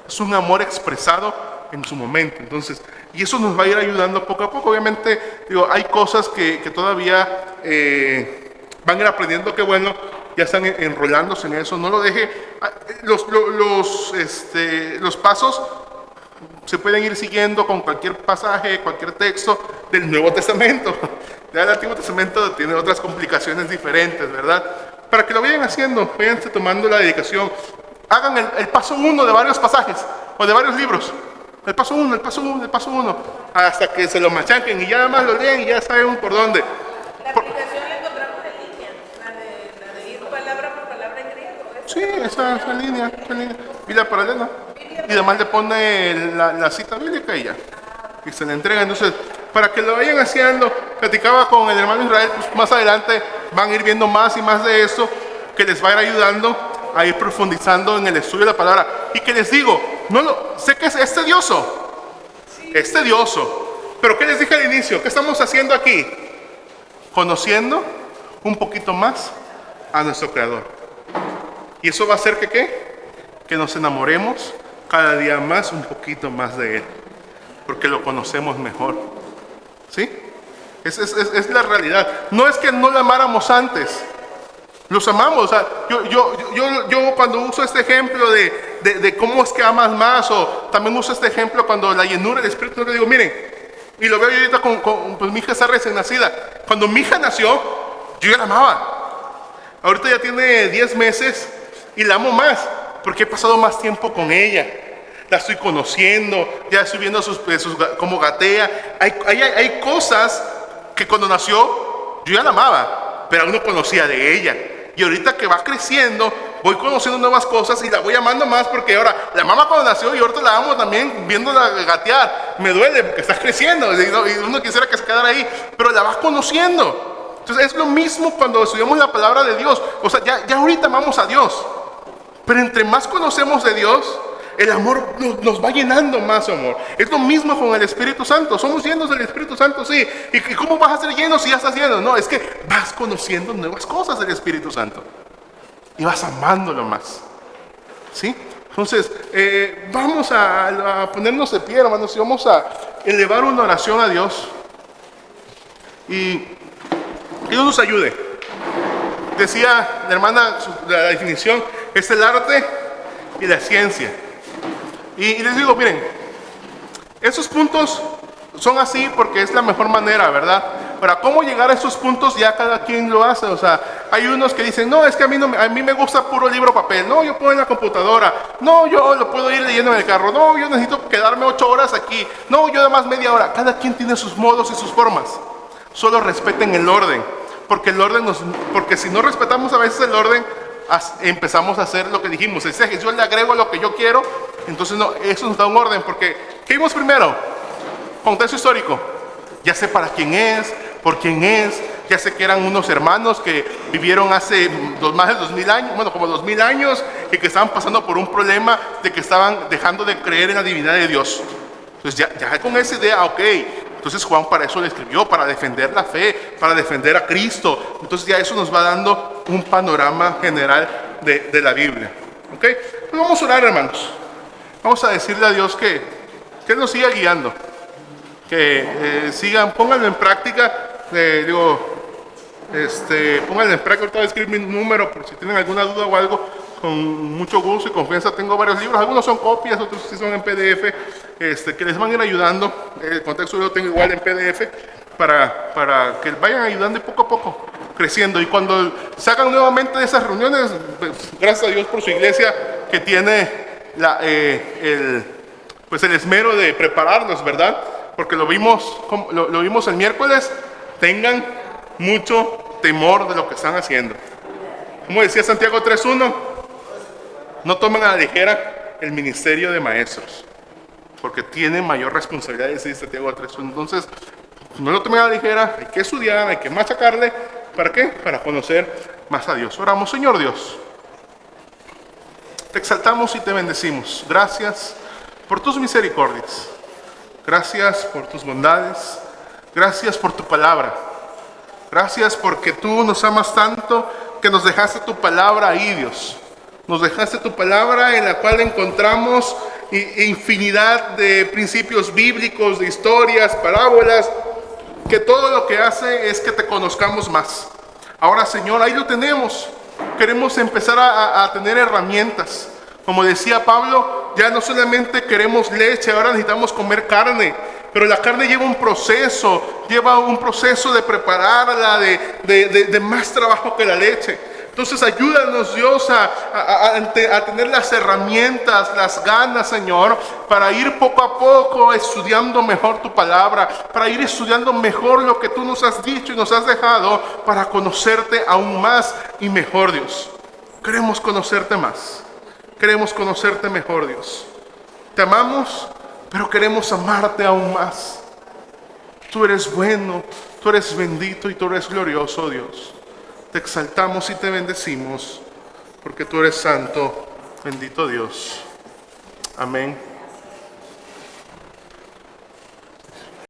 Speaker 1: Es un amor expresado en su momento. Entonces, y eso nos va a ir ayudando poco a poco. Obviamente, hay cosas que todavía van a ir aprendiendo, que bueno, ya están enrollándose en eso. No lo deje. Los pasos se pueden ir siguiendo con cualquier pasaje, cualquier texto del Nuevo Testamento. Ya el Antiguo Testamento tiene otras complicaciones diferentes, ¿verdad? Para que lo vayan haciendo, váyanse tomando la dedicación. Hagan el paso 1 de varios pasajes o de varios libros. El paso 1, hasta que se lo machaquen y ya nada más lo leen y ya saben por dónde.
Speaker 2: La aplicación la encontramos en línea, la de ir palabra por palabra en griego.
Speaker 1: Sí, esa en línea. Biblia paralela. Y además le pone la cita bíblica y ya. Y se le entrega. Entonces, para que lo vayan haciendo, platicaba con el hermano Israel, pues más adelante van a ir viendo más y más de esto, que les va a ir ayudando a ir profundizando en el estudio de la palabra. Y que les digo, sé que es tedioso. Es tedioso. Pero ¿qué les dije al inicio? ¿Qué estamos haciendo aquí? Conociendo un poquito más a nuestro Creador. Y eso va a hacer que nos enamoremos cada día más, un poquito más de Él. Porque lo conocemos mejor. ¿Sí? Es la realidad. No es que no lo amáramos antes. Los amamos. O sea, yo cuando uso este ejemplo de cómo es que amas más, o también uso este ejemplo cuando la llenura del Espíritu, le digo, miren, y lo veo yo ahorita pues mi hija está recién nacida. Cuando mi hija nació, yo ya la amaba. Ahorita ya tiene 10 meses y la amo más porque he pasado más tiempo con ella. La estoy conociendo, ya estoy viendo cómo gatea. Hay cosas que cuando nació yo ya la amaba, pero aún no conocía de ella. Y ahorita que va creciendo, voy conociendo nuevas cosas y la voy amando más porque ahora la amaba cuando nació y ahorita la amo también viéndola gatear. Me duele porque está creciendo y uno quisiera que se quedara ahí, pero la vas conociendo. Entonces es lo mismo cuando estudiamos la palabra de Dios. O sea, ya ahorita amamos a Dios, pero entre más conocemos de Dios, el amor nos va llenando más amor. Es lo mismo con el Espíritu Santo. Somos llenos del Espíritu Santo, sí. ¿Y cómo vas a ser lleno si ya estás lleno? No, es que vas conociendo nuevas cosas del Espíritu Santo y vas amándolo más, ¿sí? Entonces, vamos a ponernos de pie, hermanos, y vamos a elevar una oración a Dios. Y que Dios nos ayude. Decía la hermana, la definición es el arte y la ciencia. Y les digo, miren, esos puntos son así porque es la mejor manera, ¿verdad? Para cómo llegar a esos puntos ya cada quien lo hace. O sea, hay unos que dicen, no, es que a mí me gusta puro libro papel. No, yo puedo en la computadora. No, yo lo puedo ir leyendo en el carro. No, yo necesito quedarme 8 horas aquí. No, yo nada más media hora. Cada quien tiene sus modos y sus formas. Solo respeten el orden. Porque si no respetamos a veces el orden, empezamos a hacer lo que dijimos. Yo le agrego lo que yo quiero. Entonces no, eso nos da un orden. Porque, ¿qué vimos primero? Contexto histórico. Ya sé para quién es, por quién es. Ya sé que eran unos hermanos que vivieron hace más de 2000 años, bueno, como 2000 años, y que estaban pasando por un problema de que estaban dejando de creer en la divinidad de Dios. Entonces ya con esa idea, ok. Entonces Juan para eso le escribió, para defender la fe, para defender a Cristo. Entonces ya eso nos va dando un panorama general de la Biblia. ¿Ok? Pues vamos a orar, hermanos. Vamos a decirle a Dios que Él nos siga guiando. Que sigan, pónganlo en práctica. Pónganlo en práctica. Ahorita voy a escribir mi número por si tienen alguna duda o algo. Con mucho gusto y confianza tengo varios libros. Algunos son copias, otros sí son en PDF. Que les van a ir ayudando. El contexto yo lo tengo igual en PDF. Para que vayan ayudando y poco a poco creciendo. Y cuando salgan nuevamente de esas reuniones, pues, gracias a Dios por su iglesia que tiene el esmero de prepararnos, ¿verdad? Porque lo vimos el miércoles. Tengan mucho temor de lo que están haciendo. Como decía Santiago 3:1, no tomen a la ligera el ministerio de maestros, porque tienen mayor responsabilidad, dice Santiago 3:1. Entonces, no lo tomen a la ligera, hay que estudiar, hay que machacarle. ¿Para qué? Para conocer más a Dios. Oramos. Señor Dios, te exaltamos y te bendecimos. Gracias por tus misericordias. Gracias por tus bondades. Gracias por tu palabra. Gracias porque tú nos amas tanto que nos dejaste tu palabra ahí, Dios. Nos dejaste tu palabra en la cual encontramos infinidad de principios bíblicos, de historias, parábolas, que todo lo que hace es que te conozcamos más. Ahora, Señor, ahí lo tenemos. Queremos empezar a tener herramientas. Como decía Pablo, ya no solamente queremos leche, ahora necesitamos comer carne. Pero la carne lleva un proceso de prepararla, de más trabajo que la leche. Entonces ayúdanos, Dios, a tener las herramientas, las ganas, Señor, para ir poco a poco estudiando mejor tu palabra, para ir estudiando mejor lo que tú nos has dicho y nos has dejado, para conocerte aún más y mejor, Dios. Queremos conocerte más, queremos conocerte mejor, Dios. Te amamos, pero queremos amarte aún más. Tú eres bueno, tú eres bendito y tú eres glorioso, Dios. Te exaltamos y te bendecimos, porque tú eres santo, bendito Dios. Amén.